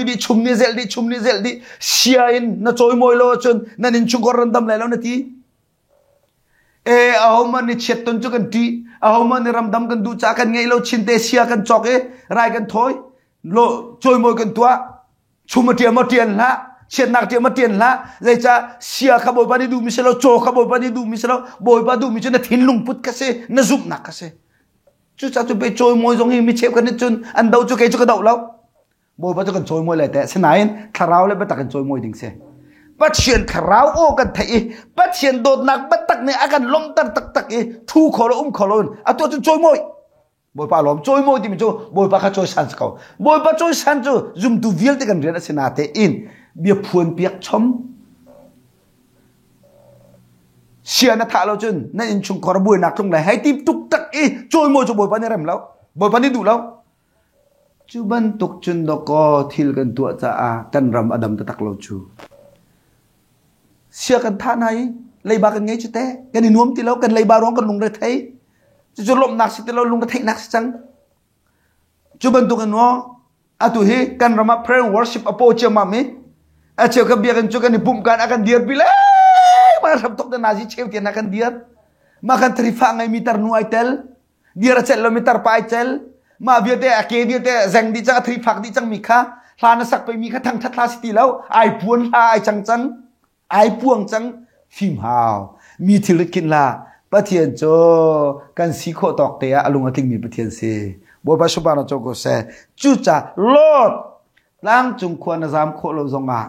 ดีชุมนี่เซลดีเชียอินน่าจอยมวยโลชนนั่นอินชุมข้อรันดำเลยแล้วนาทีเอามันนี่เช็ดต้นจุกันทีเอามันนี่รำดำกันดูจากกันไงเราชินเตเชียกันจอกรายกันถอยโลจอยมวยกันตัวชุมมาเทียนละเช่นนักเที่ยวมาเตียนละใจจะเสียขบวนปนิดูมิเชลโจขบวนปนิดูมิเชลบอยปาดูมิเชลนั่นทิ้งลุงพุทธกษนั่นซุปนักกษจุดจะไปโจยมวยตรงนี้มิเชลกันนี่จนอันเดาจุกเอจุกเดาแล้วบอยปาจะกันโจยมวยเลยแต่สนายขาราวเลยไปตักกันโจยมวยดิ่งเสียปัจเจียนขาราวโอ้กันไทยปัจเจียนโดดนักปัจตักเนี่ยอาการล้มตักทูขอลขอลอ่ะตัวจนโจยมวยบอยปาล้มโจยมวยที่มิโจบอยปาข้าโจยสันสเขาบอยปาโจยสันจูจุ่มดูวิลที่กันเรียนสนาเตอินเบียพวนเปียกชมเชียนัทเราจนนั่นอินชุงคอร์บุยนักตรงไหนให้ทีตุกตักโจยมวยโจบอยปานี่เริ่มแล้วบอยปานี่ดูแล้วจูบันตุกจุนดอกก็ทิลกันตัวจ้ากันรำอดัมตะตักเราจูเชียกันท่าไหนเลยบากันไงจุดเตะกันนี่นวมที่เรากันเลยบาร้องกันลงระเทยจะลบนักสิที่เราลงระเทยนักจังจูบันตุกันวะอะตุเฮกันรำ prayer worship อโปเจมามีอาเชียวกับเบียกันจุกันนี่ปุ่มกันakan diar bilaมาทำตกแต่นาจิเชียวที่นักกันdiar makan terifang ay mitar nu ay tel diar cel lo mitar pa ay tel ma biar te ake biar te zeng di chang terifak di chang mikha lana sak pe mikha thang that la siti lau ai puan la ai chang ai puang chang phim hao mi thilikin la pathian cho kan si kho tok te alung ating mi pathian se bo ba subhana cho ko se chu cha lord lang chung khwan na zam kho lo zonga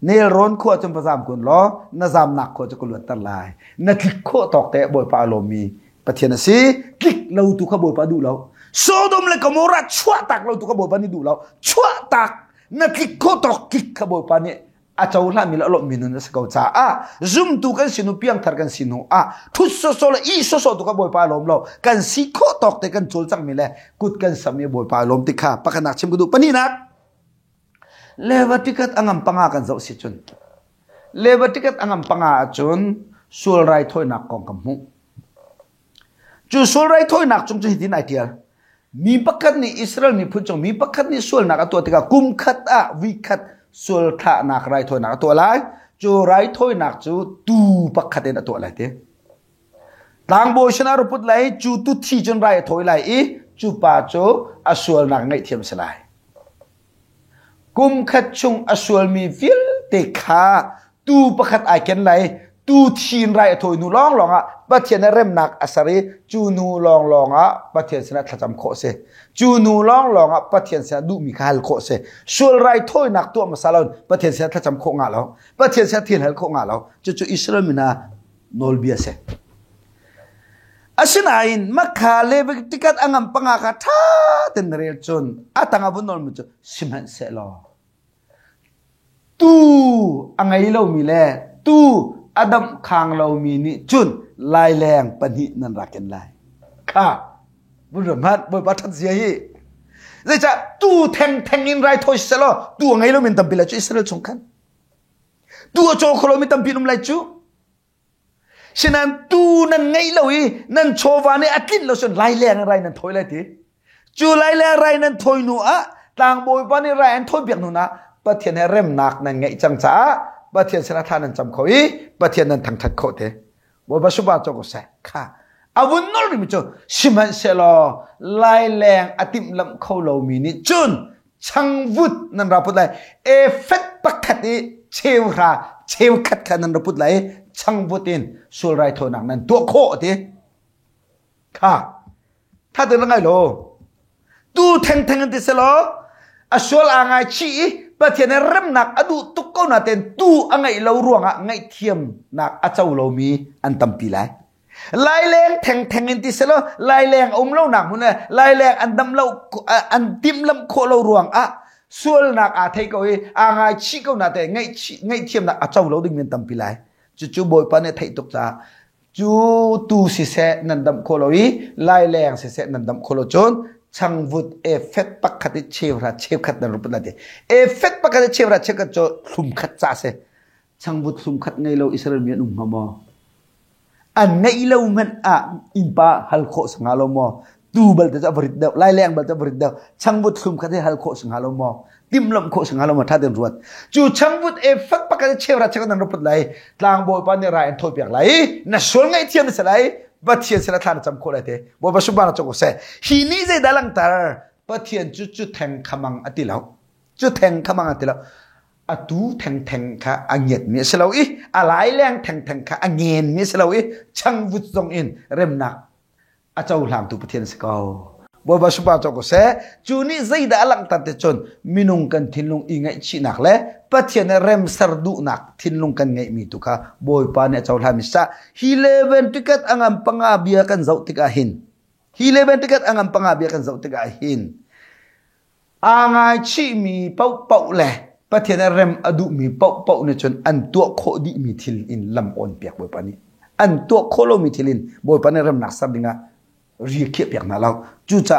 เนลร้อนขั้วจนประจำคนล้อน่าจำหนักขั้วจะกลัวตัดลายนักคลิกขั้วตอกแต่บอยปลาลมีประเทศนั้นสิคลิกเราตุกบอยปลาดูเราโซดมเลยกโมราชั่วตักเราตุกบอยปลานี่ดูเราชั่วตักนักคลิกขั้วตอกคลิกขบอยปลาเนี่ยอาจารย์ละมีละลบมีนุนสกาวจ้าซุ่มตุกันสินุเปียงทาร์กันสินุทุสโซละอีโซตุกบอยปลาลมเรากันสิขั้วตอกแต่กันโจลจังมีแหละกุดกันสามีบอยปลาลมติดข้าปากนักชิมกุดูปนี่นักLewatikat angam pangakan zau si chun. Lewatikat angam panga chun sul rai thoi nak kong kamu. Chu sul rai thoi nak chung chung hitin ai tiar. Mi pakat ni Israel mi pun chung mi pakat ni sul nak atua tika kum khat a vi khat sul tha nak rai thoi nak atua lai. chu rai thoi nak chu tu pakhat en to lai te tang bo shna ru put lai chu tu thi chon rai thoi lai i chu pa chu asual nak ngai thiam salai kum khat chung asual mi fil te kha tu pakhat ai ken lai tu thin rai thoi nu long longa pathian rem nak asari chu nu long longa pathian sna thacham kho se chu nu long longa pathian sa du mi khal kho se sul rai thoi nak tu masalon pathian sa thacham kho nga lo pathian sa thin hal kho nga lo chu israel mina nol bia se asinain makha le tikat angam panga ka tha ten rel chun atanga bunol mu chu simhan se lo tu angai lo mi le tu adam khang lo mi ni chun lai leng pani nan raken lai kha bun mat boy ba that sia hi zai cha tu theng in rai thoi se lo tu angai lo min tam pila chu israel chung khan tu cho kholo mi tam pinum lai chu sinan tu nan ngai lo hi nan chowa ne atlin lo son lai leng rai nan thoi lai ti chu lai leng rai nan thoi nu a tang boy pa ni rai an thoi biak nu na pathian he rem nak nan ngai chang cha pathian sena than nan cham khoi pathian nan thang that kho te bo ba su ba cho ko sa kha awun nol mi cho siman se lo lai leng atim lam kho lo mi ni chun chang vut nan ra put lai e fet pakhat ni cheu ra cheu khat khan nan ra put lai chang vutin sul rai tho nak nan to kho te kha tha de ngai lo tu theng ti se lo asol angai chi pathian rem nak adu tukko na ten tu angai lo ruanga ngai thiam nak achau lo mi an tampi lai lai leng theng in ti se lo lai leng lo nak mun lai leng an dam lo an tim lam kho lo ruang a sul nak a thei ko i angai chi ko na te ngai thiam nak achau lo ding min tampi lai chu boy pa ne thei tok cha chu tu si se nan dam kho lo i lai leng si se nan dam kho lo chon chang vut e fet pakhat chevra chev khat na rup na de e fet pakhat chevra chekat cho thum khat cha se chang vut thum khat ngai lo israel mi um mo an ngai lo man a impa hal kho sanga lo mo tu bal ta brit da lai leng bal ta brit da chang vut thum khat hal kho sanga lo mo tim lam kho sanga lo ma tha den ruat chu chang vut e fet pakhat chevra chekat na rup lai tlang boy pa ne ra en thoi piak lai na sol ngai thiam se lai pathian sena than cham kho lai te bo ba su ba na cho se hi ni je dalang tar pathian chu theng khamang atilau chu theng khamang atilau atu theng kha anyet mi se lo i alai leng theng kha angen mi se lo i chang vut zong in rem nak a chau lam tu pathian se ko bo ba su ba cho ko se chu ni zai da lang tar te chon minung kan thinlung i ngai chi nak le pathian rem sardu nak thinlung kan ngai mi tu kha boy pa ne chau lam sa hi leven tikat angam panga bia kan zau tika hin hi leven tikat angam panga bia kan zau tika hin angai chi mi pau le pathian rem adu mi pau ne chon an tu kho di mi thil in lam on piak boy pa ni an tu kho lo mi thilin boy pa ne rem nak sab dinga ri khia piak na law chu cha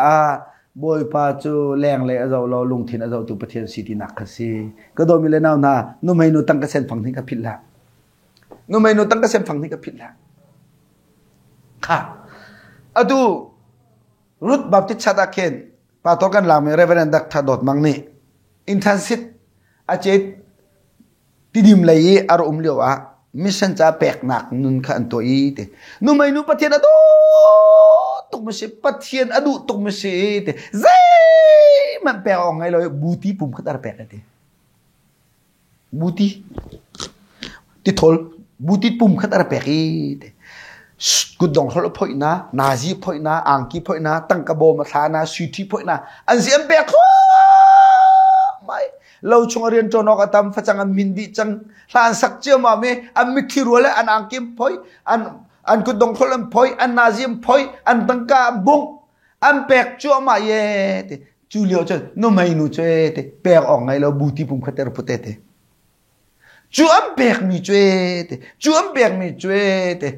boy pa chu leng le azau lo lung thin azau tu pathian city nak khasi ka do mi le naw na nu mai nu tang ka sen phang thing ka phit la nu mai nu tang ka sen phang thing ka phit la kha adu rut baptist chata ken pa to kan lam reverend dak tha dot mang ni internship a che tidim lai ar liwa mission cha pek nak nun kha an to i te nu mai nu pathian adu tuk masi pathian adu tuk masi te zai man pe ong ngai lo buti pum khatar pek te buti ti thol buti pum khatar pek i te kudong hol phoi na nazi phoi na angki phoi na tangka bo ma thana suthi phoi na an siam pek kho mai lo chung rian to nok atam phachang an mindi chang hlan sak che ma me an mi khirole an angkim phoi an kudong hol an phoi an nazim phoi an tangka bung an pek chu ma ye te chu lio che no mai nu che te pek ong ngai lo buti pum khater putte te chu am pek mi che te chu am pek mi che te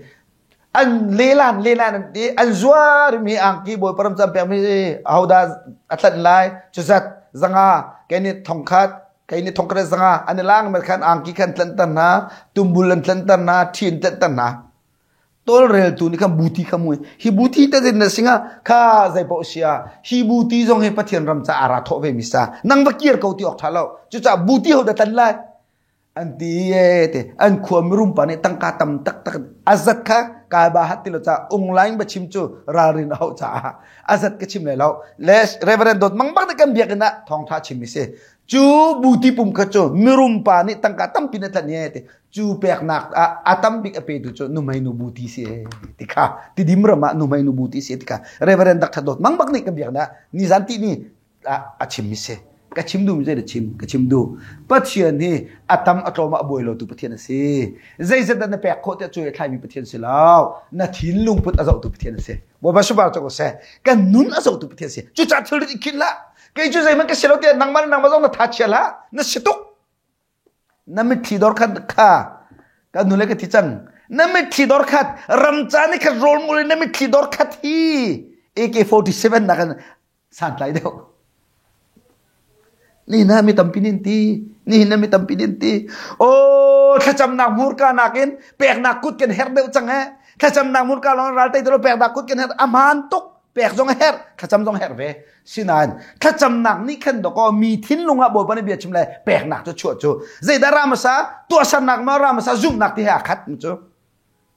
an lelan de an zuar mi angki boy param cham pek mi auda atlan lai chuzat zanga kani thongkhat kani thongkre zanga an lang mer khan angki khan tlantan na tumbulan tlantan na thin tlantan na tol rel tu ni kham buti khamui hi buti ta den na singa kha zai po sia hi buti jong he pathian ram cha ara tho ve misa nang ba kier ko ti ok thalo chu cha buti ho da tan lai อันตีเตอันขวมรุมปานี่ตั้งกาตำตักอาซัดค่ะกาบาฮัตติโลจ้าองไลน์บัชิมจูรารินเอาจ้าอาซัดก็ชิมเลยแล้วเลสเรเวเรนดดมังบักตะกันเบียกันนะทองท้าชิมมิเซจูบูติปุ่มขจูมรุมปานี่ตั้งกาตำปินัตเนี่ยเตจูเปียกนักอาตัมบิกอเปดูจูนุไม่นูบูติเซติค่ะติดิมรมานุไม่นูบูติเซติค่ะเรเวเรนดักทัดดดมังบักนี่กันเบียกันนะนี่จันตินี่อาชิมมิเซก็ชิมดูไม่ใช่เด็ดชิมก็ชิมดูปัจเจียนนี่อาตมอัตโนมัติบวยเราตัวประเทศนั่นสิใจจะดันในแปลกโคตรช่วยทายมีประเทศสิแล้วนาทีลุงพุทธอาจจะตัวประเทศนั่นสิบ่มาสุบาจะก็เสกันนุนอาจจะตัวประเทศสิจุดจัดเธอได้กินละก็จุดใจมันก็เสียแล้วที่นังมันต้องนาทัชเชละนั่นสิตุกนั่นไม่ที่ดอร์คัดค่ะกันนุนเล็กที่จังนั่นไม่ที่ดอร์คัดรำจานี่คือโรลโมเดลนั่นไม่ที่ดอร์คัดที่ AK47 นักกันสั่นไหลเดียวนี่นะมีตัมปินินตีนี่นะมีตัมปินินตีโอ้ถ้าจำนักมูรกานักินเปียกนักกุดกันเฮร์เดวจังฮะถ้าจำนักมูรกาลองรัลต์ตัวเปียกนักกุดกันเฮร์อามันตุกเปียกจงเฮร์ถ้าจำจงเฮร์เวสินันถ้าจำนักนี่ขันดอกมีทิ้นลงอ่ะบ่อยปนเบียดชิมเลยเปียกนักจะชั่วจู่ใจดารามาซาตัวสันนักมารามาซาซุ่มนักที่เหขัดมั้งจู่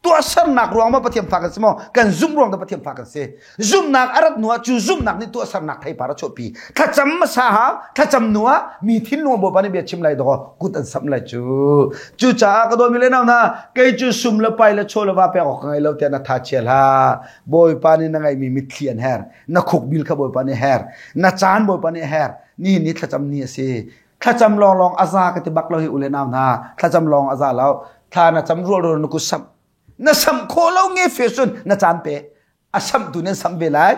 ตัวสันนักรวงมาปฏิมฟังกันสมองกันซุ่มรวงแต่ปฏิมฟังกันเสซุ่มนักอารัดนัวจู่ซุ่มนักนี่ตัวสันนักไทยปาราโชปีถ้าจำมาซาฮะถ้าจำนัวมีทิ้นลงบ่อยปนเบียดชิมเลยดอกกุดอันสัมเลยจู่จ้าก็โดนมีเล่นเอานะเกยจู่ซุ่มละไปละโชละว่าไปออกไงเราแต่นัททัชเชลาบ่อยปานี่นั่งไงมีมิเทียนเฮร์นักขุกบิลขบ่อยปานี่เฮร์นักจานบ่อยปานี่เฮร์นี่ถ้าจำนี่สิถ้าจำลองอาซาก็จะบักเราให้อุเลนเอานะถ้าจำลองอาซาแล้วถ้าน่ะจำรัวนักสัมน่ะสัมโคเราเงี้ยเฟซุนน่ะจานเปะอาสัมตุเนี่ยสัมเบลัย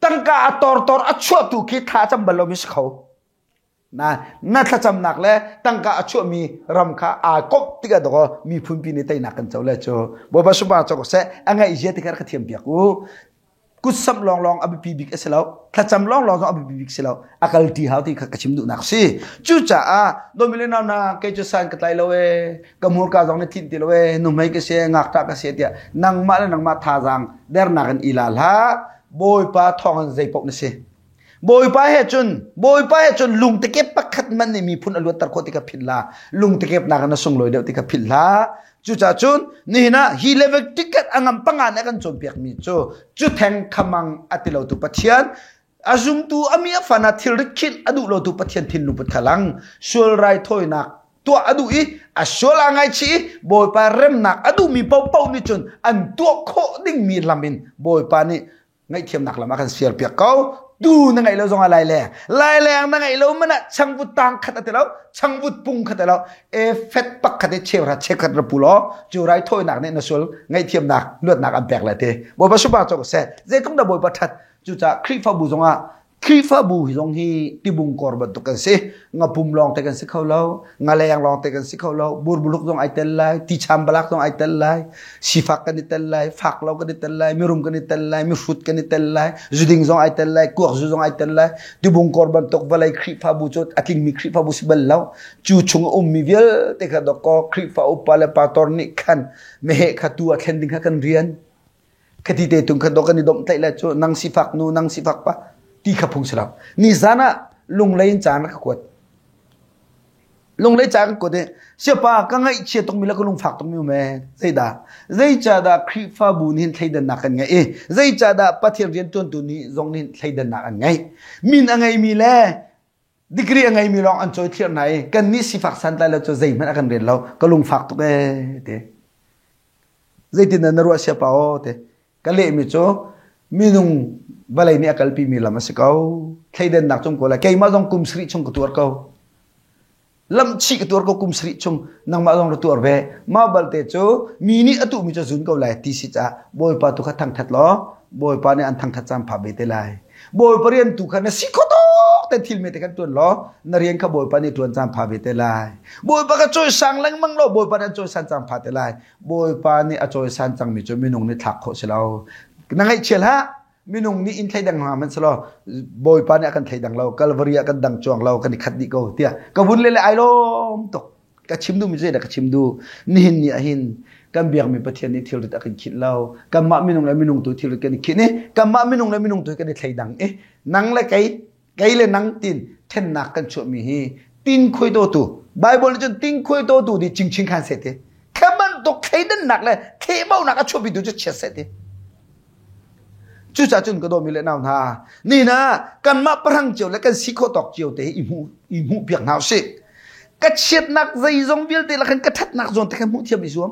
ตั้งกาตอร์อัชวตุคิดท่าจำบลมิสเขาน่ะถ้าจำหนักแล้วตั้งกาอัชวมีรำคาอากบติกาดก็มีพุ่มปีนในใจหนักกันเจ้าเลยโจบ่บาสุบาจก็เสอังไงเจติกาขเทียมเปียกูกุศลลองอภิบิกเสแล้วถ้าจำลองอภิบิกเสแล้วอาการที่เขาที่ขชิมดูนักสิจู่จ้าโดมิเลนานาเกจสันกตายแล้วกมูร์กาจงเนี่ยทิ้งตีแล้วนุ่มไม่ก็เสียงักตากเสียเดียนังมาท่าจังเดินนักกันอีลาละบอยป้าทองใจปกนี่สิบอยป้าเฮจุนลุงตะเก็บปักขัดมันนี่มีพุ่นอลวดตะโคติกาพิลลาลุงตะเก็บนักกันส่งลอยเดียวติกาพิลลาจู่จ้าจุนนี่นะฮีเลเวกติกัดอังปังานกันจนเปียกมีจู่แทงขมังอติเราตุปัจเจียนอาจุมตูอามีฟันทิริกินอดุเราตุปัจเจียนทินลุปัจขลังชัวไรถอยนักตัวอดุอีอาชัวลางไงชีบอยปาเริ่มนักอดุมีเป่านี่จนอันตัวโคดิ้งมีลามินบอยปานี่ไงเทียมนักละมากันเสียเปียกเขาดูนั่งไงเราจงอะไรแรงนั่งไงเรามันอะช่างวุฒตังขัดแต่เราช่างวุฒปุงขัดแต่เราเฟตปักขัดเชื่อระเชขัดระปุโลจูไรถอยนักเนี่ยนะส่วนไงเทียมนักเลือดนักอันแปลกเลยเต้บอยปาสุบาจก็เสร็จเจ้าต้องได้บอยปาทัดจู่จ้าคลิฟ้าบูจงอ่ะคลิฟ้าบูจงฮีที่บุงกอร์บันตุกันสิงาปุ่มลองแต่กันสิเขาเล่างาแรงลองแต่กันสิเขาเล่าบูรบุลุกจงไอเตลไลตีชามบลักจงไอเตลไลสีฟักกันนิเตลไลฟักเรากันนิเตลไลมีรุมกันนิเตลไลมีฟุตกันนิเตลไลจุดิงจงไอเตลไลกัวจงไอเตลไลที่บุงกอร์บันตุกวลัยคลิฟ้าบูจดอาทิงมีคลิฟ้าบูสิบเล่าจู่ชงมีเวลแต่กันดอกคลิฟ้าอุปาเลปาตอร์นิคันเมฆขัดตัวแคนดิ้งขันเรียนคดีเตตุงขัดดอกกันนิดมไตละจู่นังสีฟักนูนังสีฟักปะที่ขับพงศาวนี่จานะลงเลยจานะขวดลงเลยจานขวดเนี่ยเชื่อป่ะก็ไงเชื่อตรงมีแล้วก็ลงฝักตรงมีไหมใจจ่าดาคลิฟ้าบุญหินไทยดันนักกันไงใจจ่าดาปฏิเรียนต้นตัวนี้ตรงนี้ไทยดันนักกันไงมินอะไรมีแลดีกรีอะไรมีลองอันจอยเที่ยวไหนกันนี่สิฝักสันตายแล้วจะใจมันอากันเรียนเราก็ลงฝักตัวเต้ใจติดนั่นรัวเชื่อป่ะเต้ก็เลยมิโจมีนุ่งบาลัยนี่อากาศปีมีลำสิเขาใครเดินนักจงกูละใครมาจงคุมสริจงกตัวเขาลำชีกตัวเขาคุมสริจงนังมาจงตัวเวมาบัลเตโจมีนี่อตุมีจะจุนเขาเลยที่สิจ้าบอยปาตุขัดทางทัดล้อบอยปาเนี่ยอันทางทัดจำพาเบเตลัยบอยปาเรียนตุขันเนี่ยสิโคโตแต่ทิลเมตกันตัวล้อนเรียนข้าบอยปาเนี่ยตัวจำพาเบเตลัยบอยปากระโจยสังลังมังล้อบอยปาเนี่ยโจยสันจำพาเตลัยบอยปาเนี่ยโจยสันจังมีโจมีนงเนี่ยถักโคเชลานังไอเชลฮะมินุงนี่อินไทยดังหามันสโลบอยปานเนี่ยกันไทยดังเรากัลวารีกันดังจวงเรากันขัดดีก็เตี้ยกบุญเลยไอโลมตกกชิมดูไม่ใช่แต่กชิมดูนี่หินนี่หินกันเบียงมีประเทศนี้ที่เราตะกันคิดเรากันมามินุงและมินุงตัวที่เรากันคิดเนี่ยกันมามินุงและมินุงตัวกันไทยดังนังเลยไกเลยนังตีนเทนนักกันช่วยมีฮีตีนคุยตัว Bible chun ting khoi to tu di ching ching khan se te khaman to khaiden nak le khebau nak a chobi du che se te chu cha chun ko do mi le naw na ni na kan ma prang chiu le kan si kho tok chiu te i mu piak naw se ka chiet nak zai zong bil te la kan ka that nak zon te kan mu thiam i zuam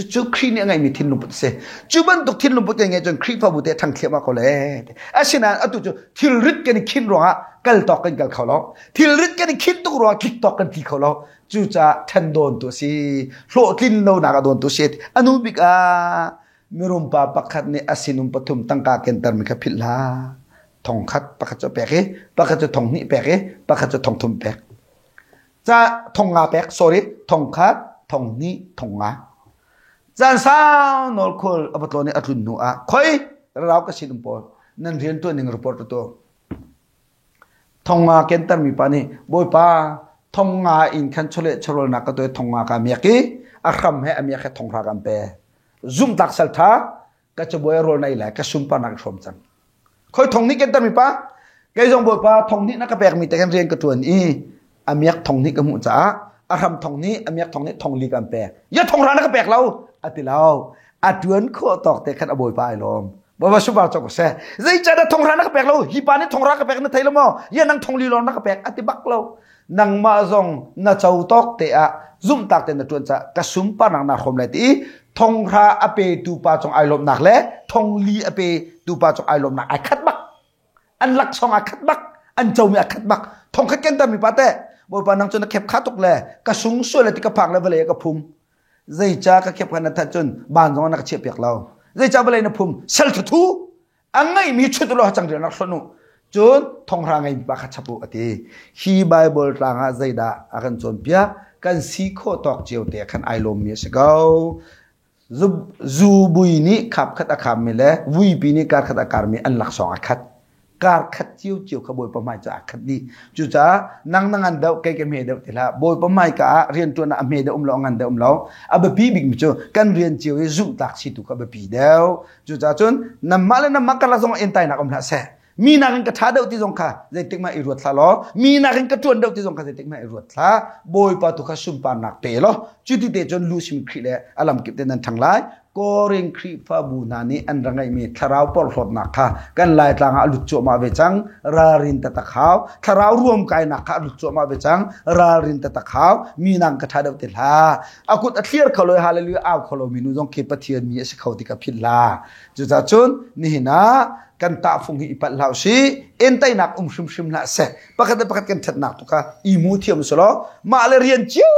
chú khi này ngày mình thiên lục bút xe chú ban tục thiên lục bút ngày chọn khi phá bút để thằng kia mà có lẽ à xin anh tụi chú thiên rít cái này thiên rồi á cái tóc cái khẩu lo thiên rít cái này thiên tục rồi kích tóc cái khẩu lo chú cha thân đồn tụi si lộ thiên lâu nào đồn tụi si anh nói biết à mirum pa pakat ni asinum patum tangka kentar mi kapil la thong khat pakat cho peke pakat cho thong ni peke pakat cho thong thum pek cha thong nga pek sorry thong khat thong ni thong nga Zan sao nol kol abatloni atlun nu a khoi rau ka sinum pol nan rian to ning report to thonga kentar mi pani boy pa thonga in khan chole chorol na ka to thonga ka miaki akham he amia kha thongra gam pe zoom tak sal tha ka cho boy rol nai la ka sum pa nak som chang khoi thong ni kentar mi pa kai jong boy pa thong ni na ka pek mi te kan rian ka tuan i amiak thong ni ka mu cha aram thong ni amiak thong ni thong li gam pe ya thong ra na ka pek lau atilau atuan kho tok te khan aboi pai lom baba suba chok se zai cha da thong ra na ka pek lo hi pa ni thong ra ka pek na thailo mo ye nang thong li lo na ka pek atibak lo nang ma zong na chau tok te a zum tak te na tuan cha ka sum pa nang na khom le ti thong ra ape tu pa chong ai lom nak le thong li ape tu pa chong ai lom nak ai khat bak an lak song a khat bak an chau mi a khat bak thong khat ken ta mi pa te boi pa nang chon na khep kha tok le ka sung so le ti ka phak le vele ka phum dây cha các khép khăn thật chun bàn giống nó chia biệt lâu dây cha bên này nó phum sel thu anh ngay mi chút lo chẳng được nó sonu chun thong ra ngay ba khát chapu ati hi Bible ranga dây da akan chun pia kan si kho tok chiu te khan ai lom mi se go zu bui ni khap khat akham mi le vui pi ni kar khat akar mi an lak song akhat kar khat chiu chiu ka boi pamai cha khat di chu cha nang an dau kai ke me dau tela boi pamai ka rian tu na me da lo ngan da lo ab pi big mi chu kan rian chiu e zum tak si tu ka ba pi dau chu cha chun nam ma le nam ka la zong en tai na om la se mi na kan ka tha dau ti zong kha zai tik ma i ruat thla lo mi na kan ka tuan dau ti zong kha zai tik ma i ruat thla boi pa tu kha sum pa nak pe lo chu ti te chon lu sim khri le alam kip te nan thang lai Koring kri fa bu nani an rangai mi tharau por hlot na kha kan lai tlang a lut chu ma ve chang ra rin ta takhaw tharau ruom kai na kha lut chu ma ve chang ra rin ta takhaw mi nang ka tha dau te la akut a clear kholoi hallelujah aw kholo minu jong ke pathian mi se khawti ka phil la chu cha chun ni na kan ta phung hi pat lau si en tai nak shim na se pakat kan that nak tu ka i mu thiam solo ma le rian chiu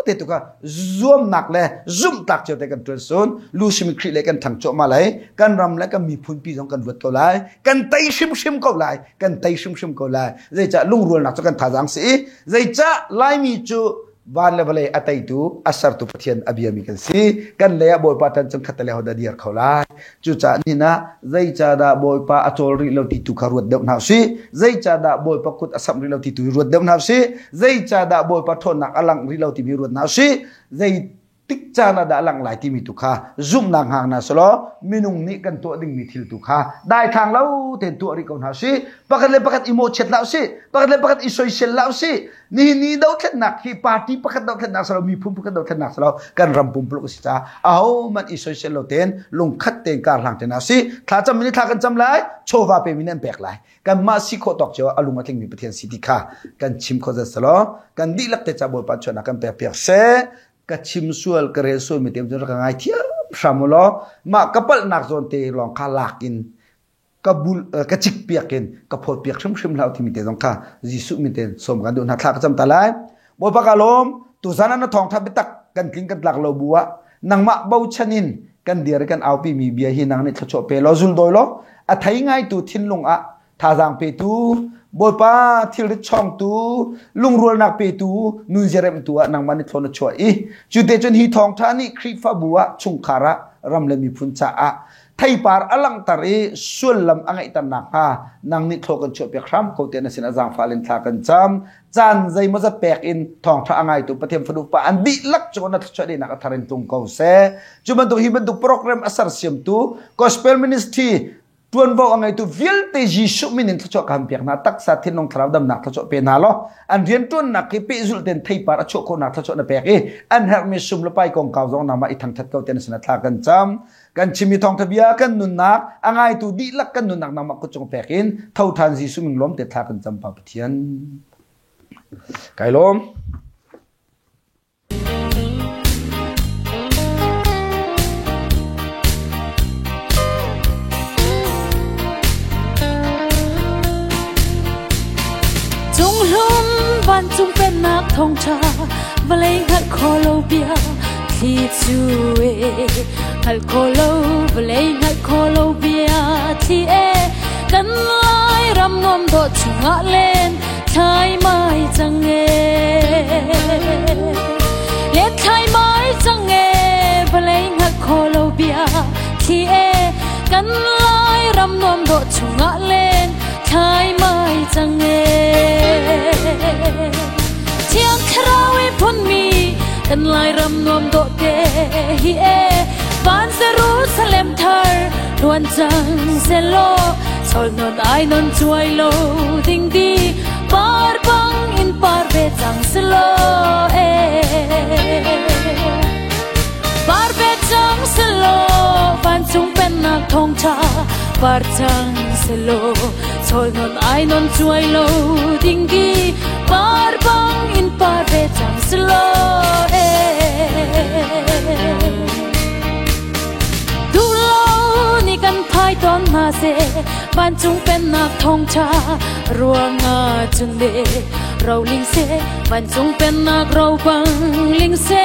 te tu ka zoom nak le zoom tak chiu te kan tun son lu sim khri le kan thang cho ma lai kan ram le ka mi phun pi jong kan vut ko lai kan tai shim ko lai kan tai shim ko lai zai cha lung rul nak cho kan tha jang si zai cha lai mi chu van level atai tu asar tu pathian abiami kan si kan le boy pa tan chang khatale hoda diar khawla chu cha ni na zai cha da boy pa achol ri lo ti tu kharut deu naw si zai cha da boy pa kut asam ri lo ti tu ruat deu naw si zai cha da boy pa thon nak alang ri lo ti mi ruat naw si zai tik cha na da alang lai ti mi tu kha zum nang hang na solo minung ni kan to ding mi thil tu kha dai thang lo ten tu ri ko naw si pakat imo chet law si pakat isoi sel law si ni dau khat nak hi party pakat dau khat nak salo mi phum pakat dau khat nak salo kan ram pum plu si cha au man isoi sel lo ten lung khat ten kar lang ten na si tha cham mi tha kan cham lai chowa pe mi nen pek lai kan ma si kho tok chaw alung atling mi pathian si ti kha kan chim kho za salo kan di lak te cha bol pa chona kan pe se ka chim sual ka re so mi tem jor ka ngai thia samulo ma kapal nak zon te long kha lakin kabul ka chik piakin ka phot piak shim lau thi mi te jong kha jisu mi te som kan du na thla ka cham ta lai bol pa ka lom tu zana na thong tha bi tak kan king kan lak lo buwa nang ma bau chanin kan dir kan au pi mi bia hi nang ni thcho pe lo zul doi lo a thai ngai tu thin lung a tha jang pe tu bol pa thil ri chong tu lung rul nak pe tu nu jerem tu nang mani thona choi i chu te chon hi thong tha ni khri fa buwa chung khara ram le mi phun cha a thai par alang tari sul lam angai tan nak ha nang ni thlokan cho pe khram ko te na sin azang falin tha kan cham chan zai mo za pek in thong tha angai tu pathem phadu pa an bi lak cho na thcha de nak tharin tung ko se chu ban tu hi ban tu program asar sim tu gospel ministry tuan vau angai tu vil te jisu minin thacho kam piak na tak sa thin nong thraw dam nak thacho pe na lo an rian tuan nak ki pe zul ten thei par acho ko nak thacho na pe ki an her mi sum lopai kong kaw zong na ma i thang that ko ten sna thla kan cham kan chimi thong thabia kan nun nak angai tu di lak kan nun nak na ma ko chong pekin thau than jisu min lom te thla kan cham pa pathian kai lom ban chung pen nak thong cha valai ngat kholo bia thi chu e hal kholo valai ngat kholo bia thi e kan lai ram nom do chunga len thai mai chang e le thai mai chang e valai ngat kholo bia thi e kan lai ram nom do chunga len thai mai chang e chiang khrawi phun mi kan lai ram nom do te hi e van Jerusalem thar luan chang se lo chol non ai non chuai lo ding di par bang in par ve chang se lo e par ve chang se lo van chung pen nak thong cha par chang se lo chol non ai non chuai lo ding di par bang in par ve chang se lo e du lo ni kan phai ton na se ban chung pen nak thong cha ruanga chun de rau ling se ban chung pen nak rau bang ling se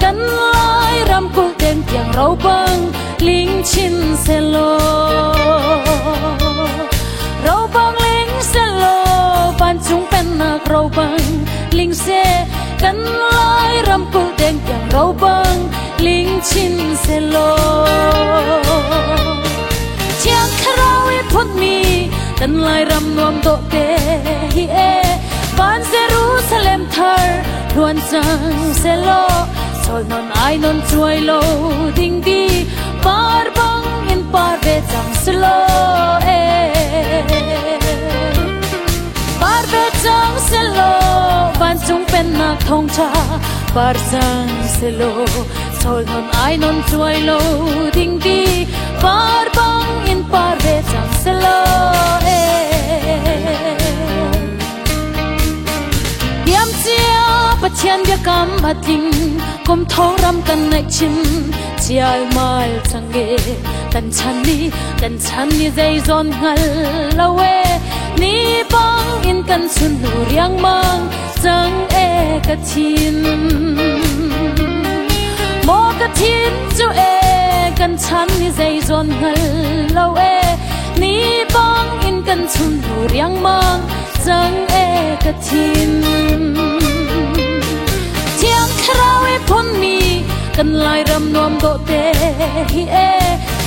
kan lai ram kul ten piang rau bang ling chin se lo rau bang ling se lo ban chung pen nak rau bang ling se kan lai ram kul ten piang rau bang ling chin se lo chiang khrawi phut mi kan lai ram nom do te hi e ban Jerusalem thar luan chang se lo chol non ai non chuai lo ding di par bang in par ve chang se lo e par ve chang se lo ban chung pen nak thong cha par chang se lo chol non ai non chuai lo ding di par bang in par ve chang se lo e yam chia pathian bia kam bating kom thong ram kan nai chin chial mal change kan chan ni zai zon ngal lawe ni bang in kan sun nu riang mang chang e ka chin mo ka thin chu e kan chan ni zai zon ngal lawe ni bang in kan sun nu riang mang chang e ka chin chiang khrawi phun mi kan lai ram nom do te hi e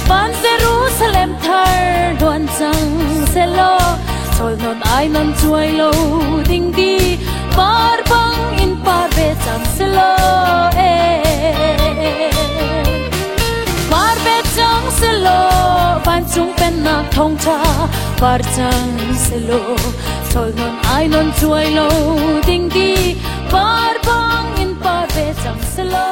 ban Jerusalem thar luan chang se lo chol non ai non chuai lo ding di par bang in par ve chang se lo e par ve chang se lo ban chung pen nak thong cha par chang se lo chol non ai non chuai lo ding di par bang in par ve chang se lo